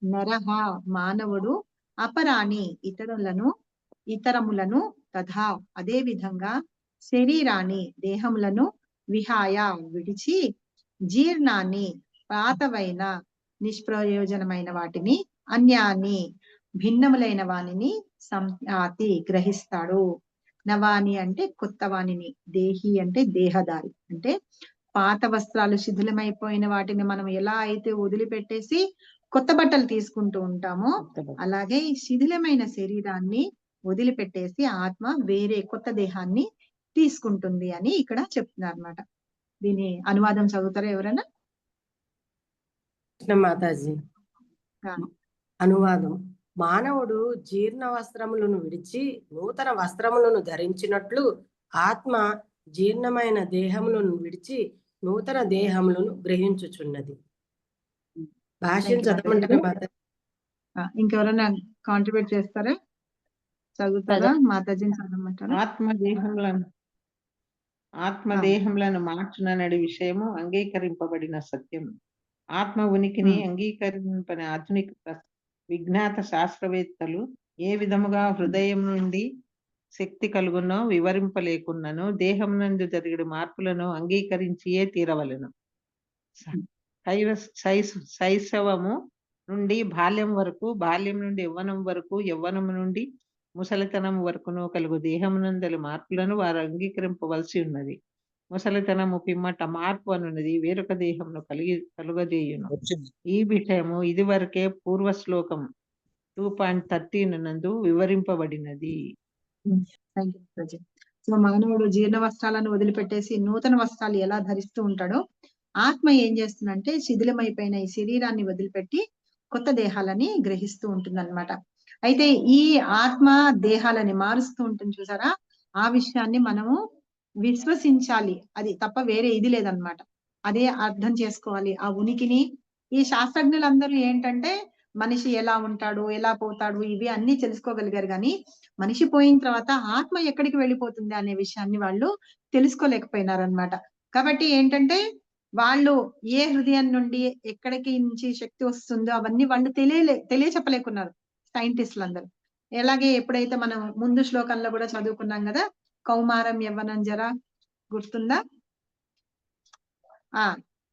Speaker 2: నరహ మానవుడు అపరాని ఇతరములను తథా అదే విధంగా శరీరాన్ని దేహములను విహాయ విడిచి జీర్ణాన్ని పాతవైన నిష్ప్రయోజనమైన వాటిని అన్యాన్ని భిన్నములైన వానిని సంయాతి గ్రహిస్తాడు. నవాని అంటే కొత్త వాణిని, దేహి అంటే దేహదారి. అంటే పాత వస్త్రాలు శిథిలమైపోయిన వాటిని మనం ఎలా అయితే వదిలిపెట్టేసి కొత్త బట్టలు తీసుకుంటూ ఉంటామో, అలాగే శిథిలమైన శరీరాన్ని వదిలిపెట్టేసి ఆత్మ వేరే కొత్త దేహాన్ని తీసుకుంటుంది అని ఇక్కడ చెప్తున్నారు అన్నమాట. దీని అనువాదం చదువుతారా ఎవరైనా?
Speaker 5: కృష్ణ మాతాజీ. అనువాదం. మానవుడు జీర్ణ వస్త్రములను విడిచి నూతన వస్త్రములను ధరించినట్లు ఆత్మ జీర్ణమైన దేహములను విడిచి నూతన దేహములను గ్రహించుచున్నది. భాష్యం చదవమంటారా మాతాజీ?
Speaker 2: ఇంకెవరైనా కాంట్రిబ్యూట్ చేస్తారా? చదువుతారా? మాతాజీని చదవమంటారా?
Speaker 3: ఆత్మదేహములను మార్చుననడి విషయము అంగీకరింపబడిన సత్యం. ఆత్మ ఉనికిని అంగీకరింపని ఆధునిక విజ్ఞాత శాస్త్రవేత్తలు ఏ విధముగా హృదయం నుండి శక్తి కలుగునో వివరింపలేకున్నను దేహం నందు జరిగిన మార్పులను అంగీకరించియే తీరవలెను. శైశవము నుండి బాల్యం వరకు, బాల్యం నుండి యవ్వనం వరకు, యవ్వనం నుండి ముసలితనం వరకును కలుగు దేహమునందలి మార్పులను వారు అంగీకరింపవలసి ఉన్నది. ముసలితనము పిమ్మట మార్పు అనున్నది వేరొక దేహమును కలుగజేయును. ఈ విషయము ఇది వరకే పూర్వ శ్లోకం 2.13 నందు వివరింపబడినది.
Speaker 2: సో మానవుడు జీర్ణ వస్త్రాలను వదిలిపెట్టేసి నూతన వస్త్రాలు ఎలా ధరిస్తూ ఉంటాడో, ఆత్మ ఏం చేస్తుందంటే శిథిలమైపోయిన ఈ శరీరాన్ని వదిలిపెట్టి కొత్త దేహాలని గ్రహిస్తూ ఉంటుంది అన్నమాట. అయితే ఈ ఆత్మ దేహాలని మారుస్తూ ఉంటుంది చూసారా, ఆ విషయాన్ని మనము విశ్వసించాలి. అది తప్ప వేరే ఇది లేదనమాట. అదే అర్థం చేసుకోవాలి ఆ ఉనికిని. ఈ శాస్త్రజ్ఞులందరూ ఏంటంటే మనిషి ఎలా ఉంటాడు, ఎలా పోతాడు, ఇవి అన్ని తెలుసుకోగలిగారు. కానీ మనిషి పోయిన తర్వాత ఆత్మ ఎక్కడికి వెళ్ళిపోతుంది అనే విషయాన్ని వాళ్ళు తెలుసుకోలేకపోయినారనమాట. కాబట్టి ఏంటంటే వాళ్ళు ఏ హృదయం నుండి ఎక్కడికి నుంచి శక్తి వస్తుందో అవన్నీ వాళ్ళు తెలియచెప్పలేకున్నారు సైంటిస్టులు అందరూ. ఎలాగే ఎప్పుడైతే మనం ముందు శ్లోకంలో కూడా చదువుకున్నాం కదా, కౌమారం యవ్వనం జరా గుర్తుందా?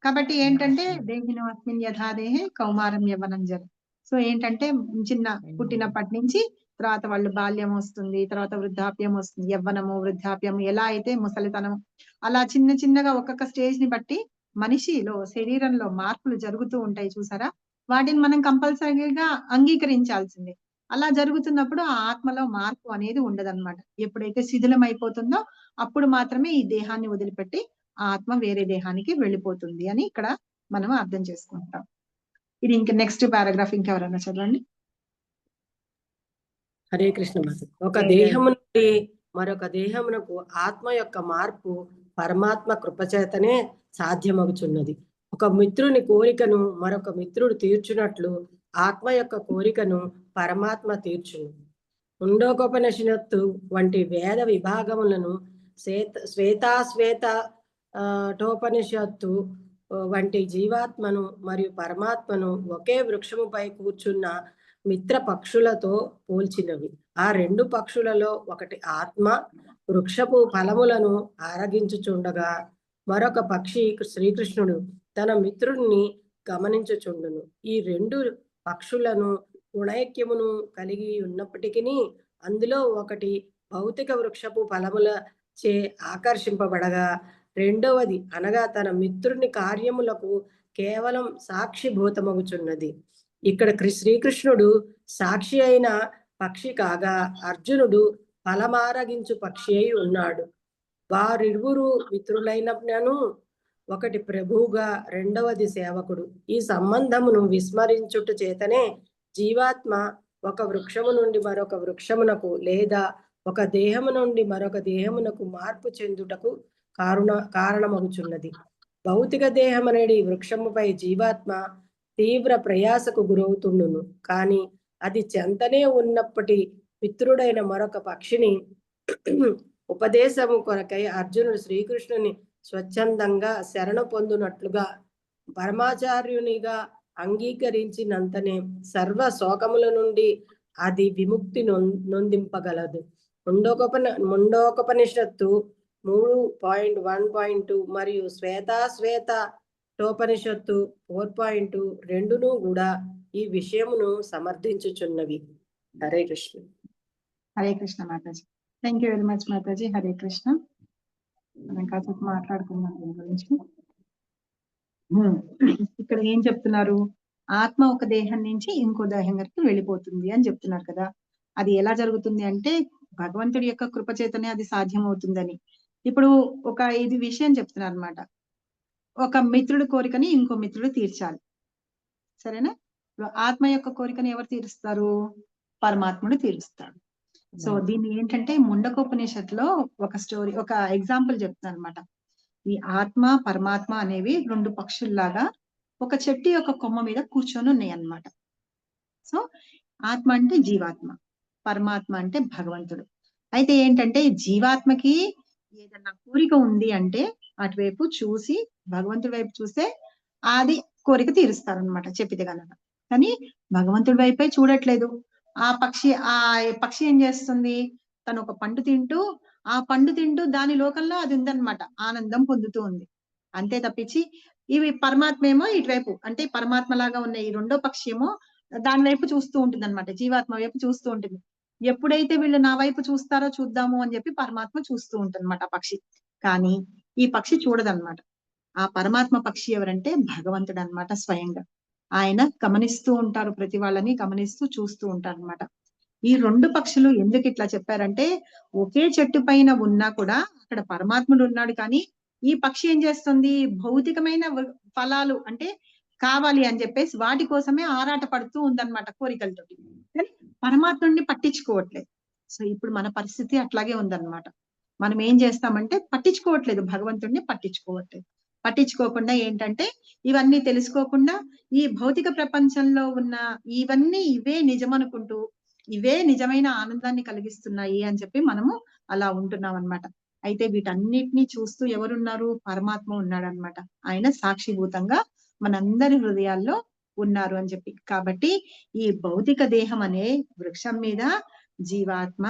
Speaker 2: కాబట్టి ఏంటంటే దేహినో అస్మిన్ యథాదేహే కౌమారం యవ్వనం జర. సో ఏంటంటే చిన్న పుట్టినప్పటి నుంచి తర్వాత వాళ్ళు బాల్యం వస్తుంది, తర్వాత వృద్ధాప్యం వస్తుంది, యవ్వనము, వృద్ధాప్యము, ఎలా అయితే ముసలితనం, అలా చిన్న చిన్నగా ఒక్కొక్క స్టేజ్ ని బట్టి మనిషిలో శరీరంలో మార్పులు జరుగుతూ ఉంటాయి చూసారా. వాటిని మనం కంపల్సరీగా అంగీకరించాల్సిందే. అలా జరుగుతున్నప్పుడు ఆ ఆత్మలో మార్పు అనేది ఉండదన్నమాట. ఎప్పుడైతే శిథిలం అయిపోతుందో అప్పుడు మాత్రమే ఈ దేహాన్ని వదిలిపెట్టి ఆ ఆత్మ వేరే దేహానికి వెళ్ళిపోతుంది అని ఇక్కడ మనం అర్థం చేసుకుంటాం. ఇది ఇంకా నెక్స్ట్ పారాగ్రాఫ్ ఇంకెవరన్నా చదవండి.
Speaker 5: హరే కృష్ణ మాత. ఒక దేహము నుండి మరొక దేహమునకు ఆత్మ యొక్క మార్పు పరమాత్మ కృపచేతనే సాధ్యమగుచున్నది. ఒక మిత్రుని కోరికను మరొక మిత్రుడు తీర్చునట్లు ఆత్మ యొక్క కోరికను పరమాత్మ తీర్చును. ముండోకోపనిషత్తు వంటి వేద విభాగములను శ్వేతాశ్వేత టోపనిషత్తు వంటి జీవాత్మను మరియు పరమాత్మను ఒకే వృక్షముపై కూర్చున్న మిత్ర పక్షులతో పోల్చినవి. ఆ రెండు పక్షులలో ఒకటి ఆత్మ వృక్షపు ఫలములను ఆరగించుచుండగా మరొక పక్షి శ్రీకృష్ణుడు తన మిత్రుడిని గమనించుచుండును. ఈ రెండు పక్షులను గుణైక్యమును కలిగి ఉన్నప్పటికీ అందులో ఒకటి భౌతిక వృక్షపు ఫలముల చే ఆకర్షింపబడగా రెండవది అనగా తన మిత్రుని కార్యములకు కేవలం సాక్షిభూతమగుచున్నది. ఇక్కడ శ్రీకృష్ణుడు సాక్షి అయిన పక్షి కాగా అర్జునుడు ఫలమారగించు పక్షి అయి ఉన్నాడు. వారిరువురు మిత్రులైనను ఒకటి ప్రభువుగా రెండవది సేవకుడు. ఈ సంబంధమును విస్మరించుట చేతనే జీవాత్మ ఒక వృక్షము నుండి మరొక వృక్షమునకు లేదా ఒక దేహము నుండి మరొక దేహమునకు మార్పు చెందుటకు కారణమగుచున్నది. భౌతిక దేహం అనేది వృక్షముపై జీవాత్మ తీవ్ర ప్రయాసకు గురవుతుండును. కానీ అది చెంతనే ఉన్నప్పటి మిత్రుడైన మరొక పక్షిని ఉపదేశము కొరకై అర్జునుడు శ్రీకృష్ణుని స్వచ్ఛందంగా శరణు పొందునట్లుగా పరమాచార్యునిగా అంగీకరించినంతనే సర్వ శోకముల నుండి అది విముక్తి నొందింపగలదు. ముండోకోపనిషత్తు 3.1.2 మరియు శ్వేతాశ్వేత టోపనిషత్తు 4.2 రెండును కూడా ఈ విషయమును సమర్థించుచున్నవి. హరే కృష్ణ.
Speaker 2: హరే కృష్ణ మాతాజీ. థ్యాంక్ యూ వెరీ మచ్ మాతాజీ. హరే కృష్ణ. మనం కాసేపు మాట్లాడుకుందాం దీని గురించి. ఇక్కడ ఏం చెప్తున్నారు, ఆత్మ ఒక దేహం నుంచి ఇంకో దేహం వరకు వెళ్ళిపోతుంది అని చెప్తున్నారు కదా. అది ఎలా జరుగుతుంది అంటే భగవంతుడి యొక్క కృప చేతనే అది సాధ్యం అవుతుందని. ఇప్పుడు ఒక ఇది విషయం చెప్తున్నారు అనమాట. ఒక మిత్రుడి కోరికని ఇంకో మిత్రుడు తీర్చాలి, సరేనా. ఆత్మ యొక్క కోరికని ఎవరు తీరుస్తారు? పరమాత్ముడు తీరుస్తాడు. సో దీన్ని ఏంటంటే ముండకోపనిషత్తులో ఒక స్టోరీ, ఒక ఎగ్జాంపుల్ చెప్తున్నారు అనమాట. ఈ ఆత్మ పరమాత్మ అనేవి రెండు పక్షుల్లాగా ఒక చెట్టు యొక్క కొమ్మ మీద కూర్చొని ఉన్నాయి అన్నమాట. సో ఆత్మ అంటే జీవాత్మ, పరమాత్మ అంటే భగవంతుడు. అయితే ఏంటంటే జీవాత్మకి ఏదన్నా కోరిక ఉంది అంటే అటువైపు చూసి భగవంతుడి వైపు చూస్తే అది కోరిక తీరుస్తారనమాట చెప్పితే గనక. కానీ భగవంతుడి వైపే చూడట్లేదు. ఆ పక్షి ఏం చేస్తుంది, తను ఒక పండు తింటూ దాని లోకంలో అది ఉందన్నమాట, ఆనందం పొందుతూ ఉంది. అంతే తప్పించి ఇవి పరమాత్మ ఏమో ఇటువైపు అంటే పరమాత్మ లాగా ఉన్న ఈ రెండో పక్షి ఏమో దాని వైపు చూస్తూ ఉంటుంది అనమాట, జీవాత్మ వైపు చూస్తూ ఉంటుంది. ఎప్పుడైతే వీళ్ళు నా వైపు చూస్తారో చూద్దాము అని చెప్పి పరమాత్మ చూస్తూ ఉంటుంది ఆ పక్షి. కానీ ఈ పక్షి చూడదన్నమాట. ఆ పరమాత్మ పక్షి ఎవరంటే భగవంతుడు అన్నమాట స్వయంగా. ఆయన గమనిస్తూ ఉంటారు, ప్రతి వాళ్ళని గమనిస్తూ చూస్తూ ఉంటారు అన్నమాట. ఈ రెండు పక్షులు ఎందుకు ఇట్లా చెప్పారంటే ఒకే చెట్టు పైన ఉన్నా కూడా అక్కడ పరమాత్ముడు ఉన్నాడు, కానీ ఈ పక్షి ఏం చేస్తుంది, భౌతికమైన ఫలాలు అంటే కావాలి అని చెప్పేసి వాటి కోసమే ఆరాట పడుతూ ఉందన్నమాట కోరికలతోటి. కానీ పరమాత్ముడిని పట్టించుకోవట్లేదు. సో ఇప్పుడు మన పరిస్థితి అట్లాగే ఉందన్నమాట. మనం ఏం చేస్తామంటే పట్టించుకోవట్లేదు, భగవంతుడిని పట్టించుకోవట్లేదు. పట్టించుకోకుండా ఏంటంటే ఇవన్నీ తెలుసుకోకుండా ఈ భౌతిక ప్రపంచంలో ఉన్న ఇవే నిజం అనుకుంటూ ఇవే నిజమైన ఆనందాన్ని కలిగిస్తున్నాయి అని చెప్పి మనము అలా ఉంటున్నాం అన్నమాట. అయితే వీటన్నిటిని చూస్తూ ఎవరున్నారు, పరమాత్మ ఉన్నాడు అన్నమాట. ఆయన సాక్షిభూతంగా మనందరి హృదయాల్లో ఉన్నారు అని చెప్పి. కాబట్టి ఈ భౌతిక దేహం అనే వృక్షం మీద జీవాత్మ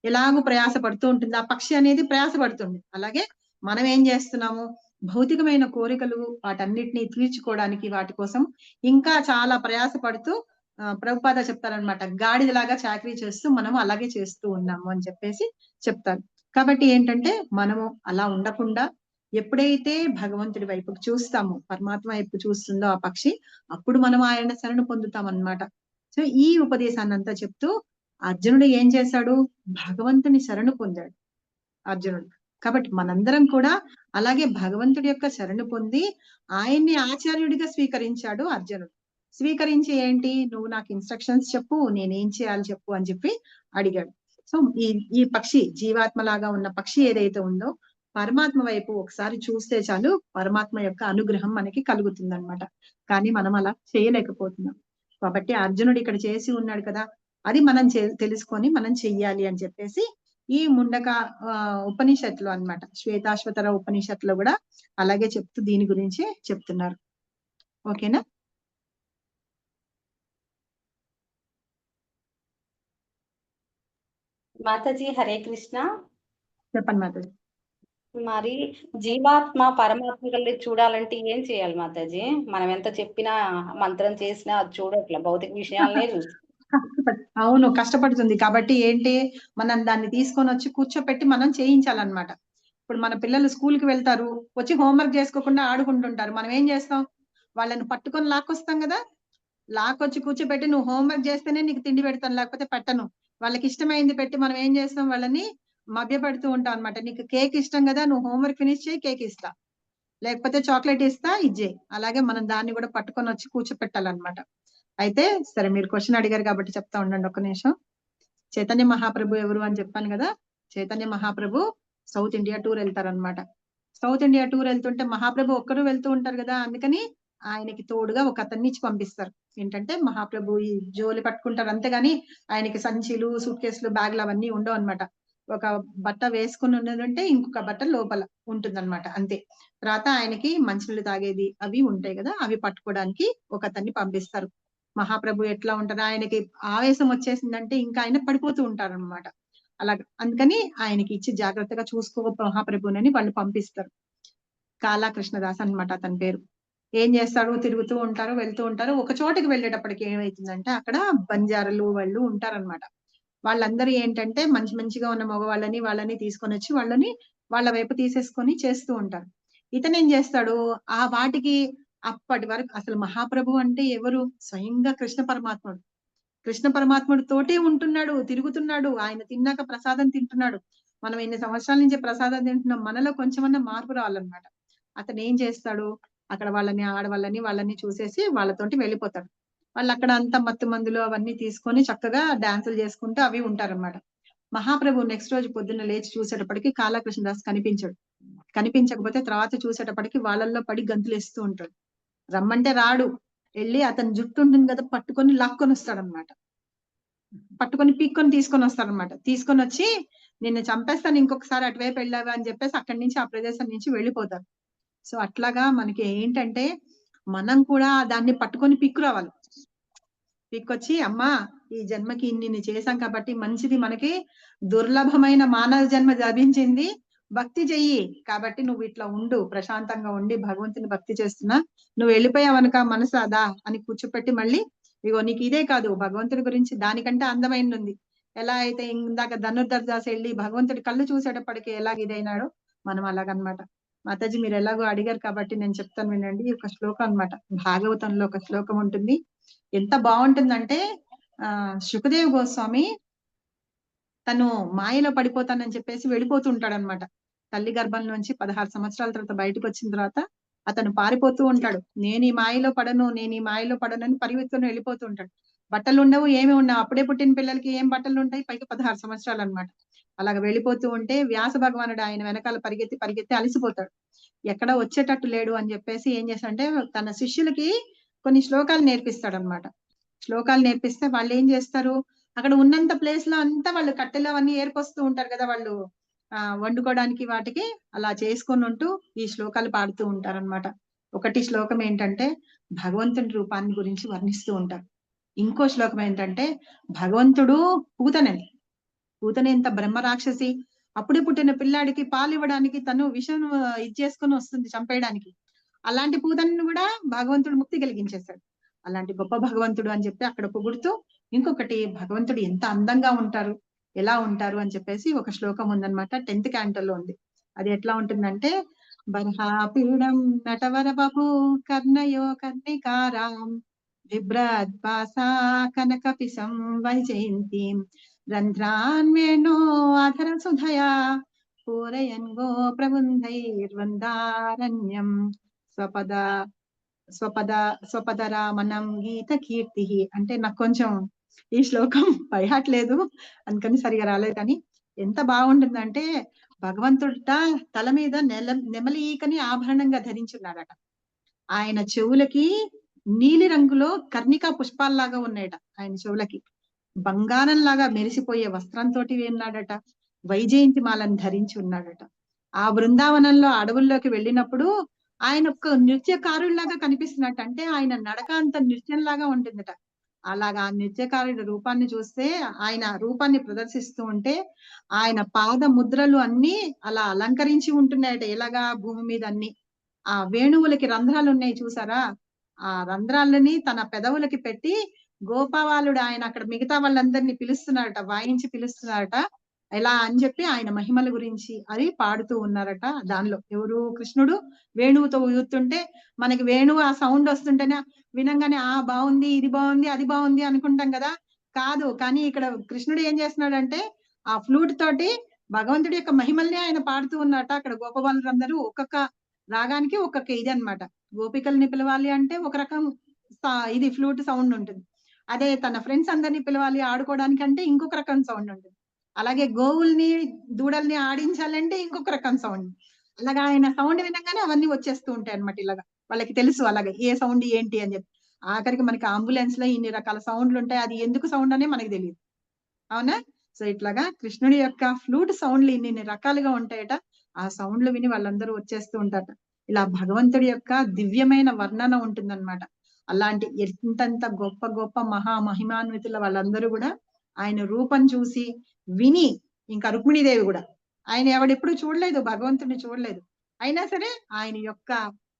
Speaker 2: ఎలాగో ప్రయాసపడుతూ ఉంటుంది, ఆ పక్షి అనేది ప్రయాసపడుతుంది. అలాగే మనం ఏం చేస్తున్నాము, భౌతికమైన కోరికలు వాటన్నిటిని తీర్చుకోవడానికి వాటి కోసం ఇంకా చాలా ప్రయాసపడుతూ ప్రభుపాద చెప్తారనమాట, గాడిదలాగా చాకరీ చేస్తూ మనం అలాగే చేస్తూ ఉన్నాము అని చెప్పేసి చెప్తారు. కాబట్టి ఏంటంటే మనము అలా ఉండకుండా ఎప్పుడైతే భగవంతుడి వైపు చూస్తామో, పరమాత్మ వైపు చూస్తుందో ఆ పక్షి, అప్పుడు మనం ఆయన శరణు పొందుతాం అన్నమాట. సో ఈ ఉపదేశాన్ని అంతా చెప్తూ అర్జునుడు ఏం చేశాడు, భగవంతుని శరణు పొందాడు అర్జునుడు. కాబట్టి మనందరం కూడా అలాగే భగవంతుడి యొక్క శరణు పొంది ఆయన్ని ఆచార్యుడిగా స్వీకరించాడు అర్జునుడు. స్వీకరించి ఏంటి, నువ్వు నాకు ఇన్స్ట్రక్షన్స్ చెప్పు, నేనేం చేయాలి చెప్పు అని చెప్పి అడిగాడు. సో ఈ పక్షి జీవాత్మ లాగా ఉన్న పక్షి ఏదైతే ఉందో పరమాత్మ వైపు ఒకసారి చూస్తే చాలు పరమాత్మ యొక్క అనుగ్రహం మనకి కలుగుతుంది అనమాట. కానీ మనం అలా చేయలేకపోతున్నాం. కాబట్టి అర్జునుడు ఇక్కడ చేసి ఉన్నాడు కదా, అది మనం తెలుసుకొని మనం చెయ్యాలి అని చెప్పేసి ఈ ముండక ఉపనిషత్తులో అన్నమాట, శ్వేతాశ్వతర ఉపనిషత్తులో కూడా అలాగే చెప్తూ దీని గురించి చెప్తున్నారు. ఓకేనా?
Speaker 1: మాతాజీ హరే కృష్ణ.
Speaker 2: చెప్పండి మాతాజీ.
Speaker 1: మరి జీవాత్మ పరమాత్మ కలిగి చూడాలంటే ఏం చేయాలి మాతాజీ? మనం ఎంత చెప్పినా మంత్రం చేసినా అది చూడట్లే, భౌతిక విషయాలనే చూస్తుంది.
Speaker 2: అవును, కష్టపడుతుంది. కాబట్టి ఏంటి, మనం దాన్ని తీసుకొని వచ్చి కూర్చోపెట్టి మనం చేయించాలన్నమాట. ఇప్పుడు మన పిల్లలు స్కూల్ కి వెళ్తారు, వచ్చి హోంవర్క్ చేసుకోకుండా ఆడుకుంటుంటారు. మనం ఏం చేస్తాం, వాళ్ళని పట్టుకొని లాక్కొస్తాం కదా, లాక్కొచ్చి కూర్చోపెట్టి నువ్వు హోంవర్క్ చేస్తేనే నీకు తిండి పెడతాను, లేకపోతే పెట్టను. వాళ్ళకి ఇష్టమైంది పెట్టి మనం ఏం చేస్తాం, వాళ్ళని మభ్య పెడుతూ ఉంటాం అనమాట. నీకు కేక్ ఇష్టం కదా, నువ్వు హోంవర్క్ ఫినిష్ చేయి, కేక్ ఇస్తా, లేకపోతే చాక్లెట్ ఇస్తా, ఇజ్జే. అలాగే మనం దాన్ని కూడా పట్టుకొని వచ్చి కూర్చోపెట్టాలన్నమాట. అయితే సరే, మీరు క్వశ్చన్ అడిగారు కాబట్టి చెప్తా ఉండండి ఒక నిమిషం. చైతన్య మహాప్రభు ఎవరు అని చెప్పాను కదా, Chaitanya Mahaprabhu south India tour వెళ్తారనమాట. సౌత్ ఇండియా టూర్ వెళ్తుంటే మహాప్రభు ఒక్కరు వెళ్తూ ఉంటారు కదా, అందుకని ఆయనకి తోడుగా ఒక అతన్ని ఇచ్చి పంపిస్తారు. ఏంటంటే మహాప్రభు ఈ జోలి పట్టుకుంటారు అంతేగాని ఆయనకి సంచిలు, సూట్ కేసులు, బ్యాగులు అవన్నీ ఉండవు అనమాట. ఒక బట్ట వేసుకుని ఉన్నదంటే ఇంకొక బట్ట లోపల ఉంటుందన్నమాట, అంతే. తర్వాత ఆయనకి మంచినీళ్ళు తాగేది అవి ఉంటాయి కదా, అవి పట్టుకోవడానికి ఒక అతన్ని పంపిస్తారు. మహాప్రభు ఎట్లా ఉంటారు, ఆయనకి ఆవేశం వచ్చేసిందంటే ఇంకా ఆయన పడిపోతూ ఉంటారు అనమాట. అలాగా అందుకని ఆయనకి ఇచ్చి జాగ్రత్తగా చూసుకో మహాప్రభునని వాళ్ళు పంపిస్తారు. కాలా కృష్ణదాస్ అన్నమాట అతని పేరు. ఏం చేస్తాడు, తిరుగుతూ ఉంటారు, వెళ్తూ ఉంటారు. ఒక చోటికి వెళ్ళేటప్పటికి ఏమైతుందంటే అక్కడ బంజారాలు వాళ్ళు ఉంటారనమాట. వాళ్ళందరూ ఏంటంటే మంచి మంచిగా ఉన్న మగవాళ్ళని వాళ్ళని తీసుకొని వచ్చి వాళ్ళ వైపు తీసేసుకొని చేస్తూ ఉంటారు. ఇతను ఏం చేస్తాడు, ఆ వాటికి అప్పటి వరకు అసలు మహాప్రభు అంటే ఎవరు, స్వయంగా కృష్ణ పరమాత్ముడు. కృష్ణ పరమాత్ముడు తోటే ఉంటున్నాడు, తిరుగుతున్నాడు. ఆయన తిన్నాక ప్రసాదం తింటున్నాడు. మనం ఎన్ని సంవత్సరాల నుంచి ప్రసాదం తింటున్నాం, మనలో కొంచెమన్నా మార్పు రావాలన్నమాట. అతను ఏం చేస్తాడు, అక్కడ వాళ్ళని చూసేసి వాళ్ళతోటి వెళ్ళిపోతాడు. వాళ్ళు అక్కడ అంతా మత్తు మందులు అవన్నీ తీసుకొని చక్కగా డాన్సులు చేసుకుంటూ అవి ఉంటారన్నమాట. మహాప్రభు నెక్స్ట్ రోజు పొద్దున్న లేచి చూసేటప్పటికి కాళకృష్ణదాస్ కనిపించాడు. కనిపించకపోతే తర్వాత చూసేటప్పటికి వాళ్ళల్లో పడి గంతులేస్తూ ఉంటాడు. రమ్మంటే రాడు, వెళ్ళి అతని జుట్టు ఉంటుంది కదా పట్టుకొని లాక్కొని వస్తాడనమాట. పట్టుకొని పీక్కొని తీసుకొని వస్తారనమాట. తీసుకొని వచ్చి నిన్ను చంపేస్తాను ఇంకొకసారి అటువైపు వెళ్ళావా అని చెప్పేసి అక్కడి నుంచి ఆ ప్రదేశం నుంచి వెళ్ళిపోతారు. సో అట్లాగా మనకి ఏంటంటే మనం కూడా దాన్ని పట్టుకొని పిక్కు రావాలి. పిక్కొచ్చి అమ్మా ఈ జన్మకి ఇన్ని చేశాం కాబట్టి మంచిది, మనకి దుర్లభమైన మానవ జన్మ లభించింది, భక్తి చెయ్యి కాబట్టి నువ్వు ఇట్లా ఉండు, ప్రశాంతంగా ఉండి భగవంతుని భక్తి చేస్తున్నా, నువ్వు వెళ్ళిపోయావనుక మనసు అదా అని కూర్చోపెట్టి మళ్ళీ ఇగో నీకు ఇదే కాదు భగవంతుడి గురించి దానికంటే అందమైనది ఉంది. ఎలా అయితే ఇందాక ధనుర్ధర్దాస్ వెళ్ళి భగవంతుడి కళ్ళు చూసేటప్పటికి ఎలాగ ఇదైనాడో మనం అలాగనమాట. మాతాజీ మీరు ఎలాగో అడిగారు కాబట్టి నేను చెప్తాను వినండి. ఒక శ్లోకం అన్నమాట, భాగవతంలో ఒక శ్లోకం ఉంటుంది. ఎంత బాగుంటుందంటే శుకదేవ్ గోస్వామి తను మాయలో పడిపోతానని చెప్పేసి వెళ్ళిపోతూ ఉంటాడనమాట. తల్లి గర్భం నుంచి 16 సంవత్సరాల తర్వాత బయటకు వచ్చిన తర్వాత అతను పారిపోతూ ఉంటాడు. నేను ఈ మాయలో పడను అని పరిగెత్తుకొని వెళ్ళిపోతూ ఉంటాడు. బట్టలు ఉండవు, ఏమి ఉండవు. అప్పుడే పుట్టిన పిల్లలకి ఏం బట్టలు ఉంటాయి, పైకి 16 సంవత్సరాలు అనమాట. అలాగ వెళ్ళిపోతూ ఉంటే వ్యాస భగవానుడు ఆయన వెనకాల పరిగెత్తి అలసిపోతాడు. ఎక్కడ వచ్చేటట్టు లేడు అని చెప్పేసి ఏం చేస్తాడంటే తన శిష్యులకి కొన్ని శ్లోకాలు నేర్పిస్తాడనమాట. శ్లోకాలు నేర్పిస్తే వాళ్ళు ఏం చేస్తారు, అక్కడ ఉన్నంత ప్లేస్ లో అంతా వాళ్ళు కట్టెలు అవన్నీ ఏర్పొస్తూ ఉంటారు కదా, వాళ్ళు వండుకోవడానికి వాటికి అలా చేసుకొని ఉంటూ ఈ శ్లోకాలు పాడుతూ ఉంటారన్నమాట. ఒకటి శ్లోకం ఏంటంటే భగవంతుని రూపాన్ని గురించి వర్ణిస్తూ ఉంటారు. ఇంకో శ్లోకం ఏంటంటే భగవంతుడు పూతనని, పూతన ఎంత బ్రహ్మ రాక్షసి, అప్పుడే పుట్టిన పిల్లాడికి పాలు ఇవ్వడానికి తను విషం ఇది చేసుకొని వస్తుంది చంపేయడానికి. అలాంటి పూతనని కూడా భగవంతుడు ముక్తి కలిగించేశాడు. అలాంటి గొప్ప భగవంతుడు అని చెప్పి అక్కడ పొగుడుతూ, ఇంకొకటి భగవంతుడు ఎంత అందంగా ఉంటారు, ఎలా ఉంటారు అని చెప్పేసి ఒక శ్లోకం ఉందన్నమాట. 10th క్యాంటోలో ఉంది. అది ఎట్లా ఉంటుందంటే బర్హాపీడం నటవర బభు కర్ణయో కర్ణికారాం బిభ్రద్వాసా కనకపిశం వైజయంతీం రంధ్రాన్వేణో అధర సుధయా పూరయన్ గో ప్రబుంధైర్వందారణ్యం స్వపద స్వపదరామనం గీత కీర్తి. అంటే నాకు కొంచెం ఈ శ్లోకం పైహాట్లేదు అందుకని సరిగా రాలేదు, కానీ ఎంత బాగుంటుందంటే భగవంతుడ తల మీద నెమలి ఈకని ఆభరణంగా ధరించున్నాడట. ఆయన చెవులకి నీలి రంగులో కర్ణికా పుష్పాల్లాగా ఉన్నాయట. ఆయన చెవులకి బంగారం లాగా మెరిసిపోయే వస్త్రంతో ఉన్నాడట. వైజయంతి మాలను ధరించి ఉన్నాడట. ఆ బృందావనంలో అడవుల్లోకి వెళ్ళినప్పుడు ఆయన ఒక నృత్యకారుడిలాగా కనిపిస్తున్నట్టు, అంటే ఆయన నడక అంత నృత్యంలాగా ఉంటుందట. అలాగా ఆ నృత్యకారుడి రూపాన్ని చూస్తే, ఆయన రూపాన్ని ప్రదర్శిస్తూ ఉంటే ఆయన పాద ముద్రలు అన్ని అలా అలంకరించి ఉంటున్నాయట. ఎలాగా భూమి మీద అన్ని ఆ వేణువులకి రంధ్రాలు ఉన్నాయి చూసారా, ఆ రంధ్రాలని తన పెదవులకి పెట్టి గోపావాలుడు ఆయన అక్కడ మిగతా వాళ్ళందరినీ పిలుస్తున్నారట, వాయించి పిలుస్తున్నారట. ఎలా అని చెప్పి ఆయన మహిమల గురించి అది పాడుతూ ఉన్నారట. దానిలో ఎవరు, కృష్ణుడు వేణువుతో ఊగుతుంటే మనకి వేణువు ఆ సౌండ్ వస్తుంటేనే వినంగానే ఆ బాగుంది, ఇది బాగుంది, అది బాగుంది అనుకుంటాం కదా. కాదు, కానీ ఇక్కడ కృష్ణుడు ఏం చేస్తున్నాడంటే ఆ ఫ్లూట్ తోటి భగవంతుడి యొక్క మహిమల్ని ఆయన పాడుతూ ఉన్నట. అక్కడ గోపబాలురందరూ ఒక్కొక్క రాగానికి ఒక్కొక్క ఇది అన్నమాట. గోపికల్ని పిలవాలి అంటే ఒక రకం ఇది ఫ్లూట్ సౌండ్ ఉంటుంది. అదే తన ఫ్రెండ్స్ అందరినీ పిలవాలి ఆడుకోవడానికి అంటే ఇంకొక రకం సౌండ్ ఉంటుంది. అలాగే గోవుల్ని దూడల్ని ఆడించాలంటే ఇంకొక రకం సౌండ్. అలాగా ఆయన సౌండ్ వినగానే అవన్నీ వచ్చేస్తూ ఉంటాయి అన్నమాట. ఇలాగా వాళ్ళకి తెలుసు అలాగే ఏ సౌండ్ ఏంటి అని చెప్పి. ఆఖరికి మనకి అంబులెన్స్ లో ఇన్ని రకాల సౌండ్లు ఉంటాయి, అది ఎందుకు సౌండ్ అనే మనకి తెలియదు, అవునా. సో ఇట్లాగా కృష్ణుడి యొక్క ఫ్లూట్ సౌండ్లు ఇన్ని రకాలుగా ఉంటాయట. ఆ సౌండ్లు విని వాళ్ళందరూ వచ్చేస్తూ ఉంటారట. ఇలా భగవంతుడి యొక్క దివ్యమైన వర్ణన ఉంటుందన్నమాట. అలాంటి ఎంతంత గొప్ప గొప్ప మహిమాన్వితుల వాళ్ళందరూ కూడా ఆయన రూపం చూసి విని, ఇంకా రుక్మిణీదేవి కూడా ఆయన ఎవడెప్పుడు చూడలేదు, భగవంతుడిని చూడలేదు, అయినా సరే ఆయన యొక్క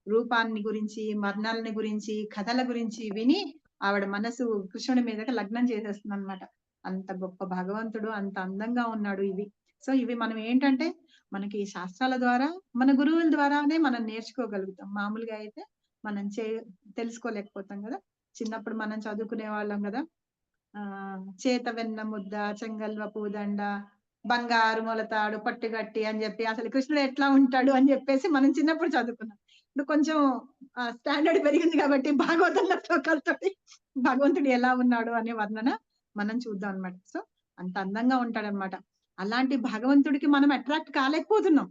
Speaker 2: రూపాన్ని గురించి, వర్ణాలని గురించి, కథల గురించి విని ఆవిడ మనసు కృష్ణుడి మీదకి లగ్నం చేసేస్తుంది అనమాట. అంత గొప్ప భగవంతుడు, అంత అందంగా ఉన్నాడు. ఇవి సో ఇవి మనం ఏంటంటే మనకి శాస్త్రాల ద్వారా, మన గురువుల ద్వారానే మనం నేర్చుకోగలుగుతాం. మామూలుగా అయితే మనం తెలుసుకోలేకపోతాం కదా. చిన్నప్పుడు మనం చదువుకునే వాళ్ళం కదా, చేత వెన్న ముద్ద, చెంగల్వ పూదండ, బంగారు మొలతాడు పట్టుగట్టి అని చెప్పి అసలు కృష్ణుడు ఎట్లా ఉంటాడు అని చెప్పేసి మనం చిన్నప్పుడు చదువుకున్నాం. ఇప్పుడు కొంచెం స్టాండర్డ్ పెరిగింది కాబట్టి భాగవతంలో శ్లోకాలతో భగవంతుడు ఎలా ఉన్నాడు అనే వర్ణన మనం చూద్దాం అనమాట. సో అంత అందంగా ఉంటాడనమాట. అలాంటి భగవంతుడికి మనం అట్రాక్ట్ కాలేకపోతున్నాం.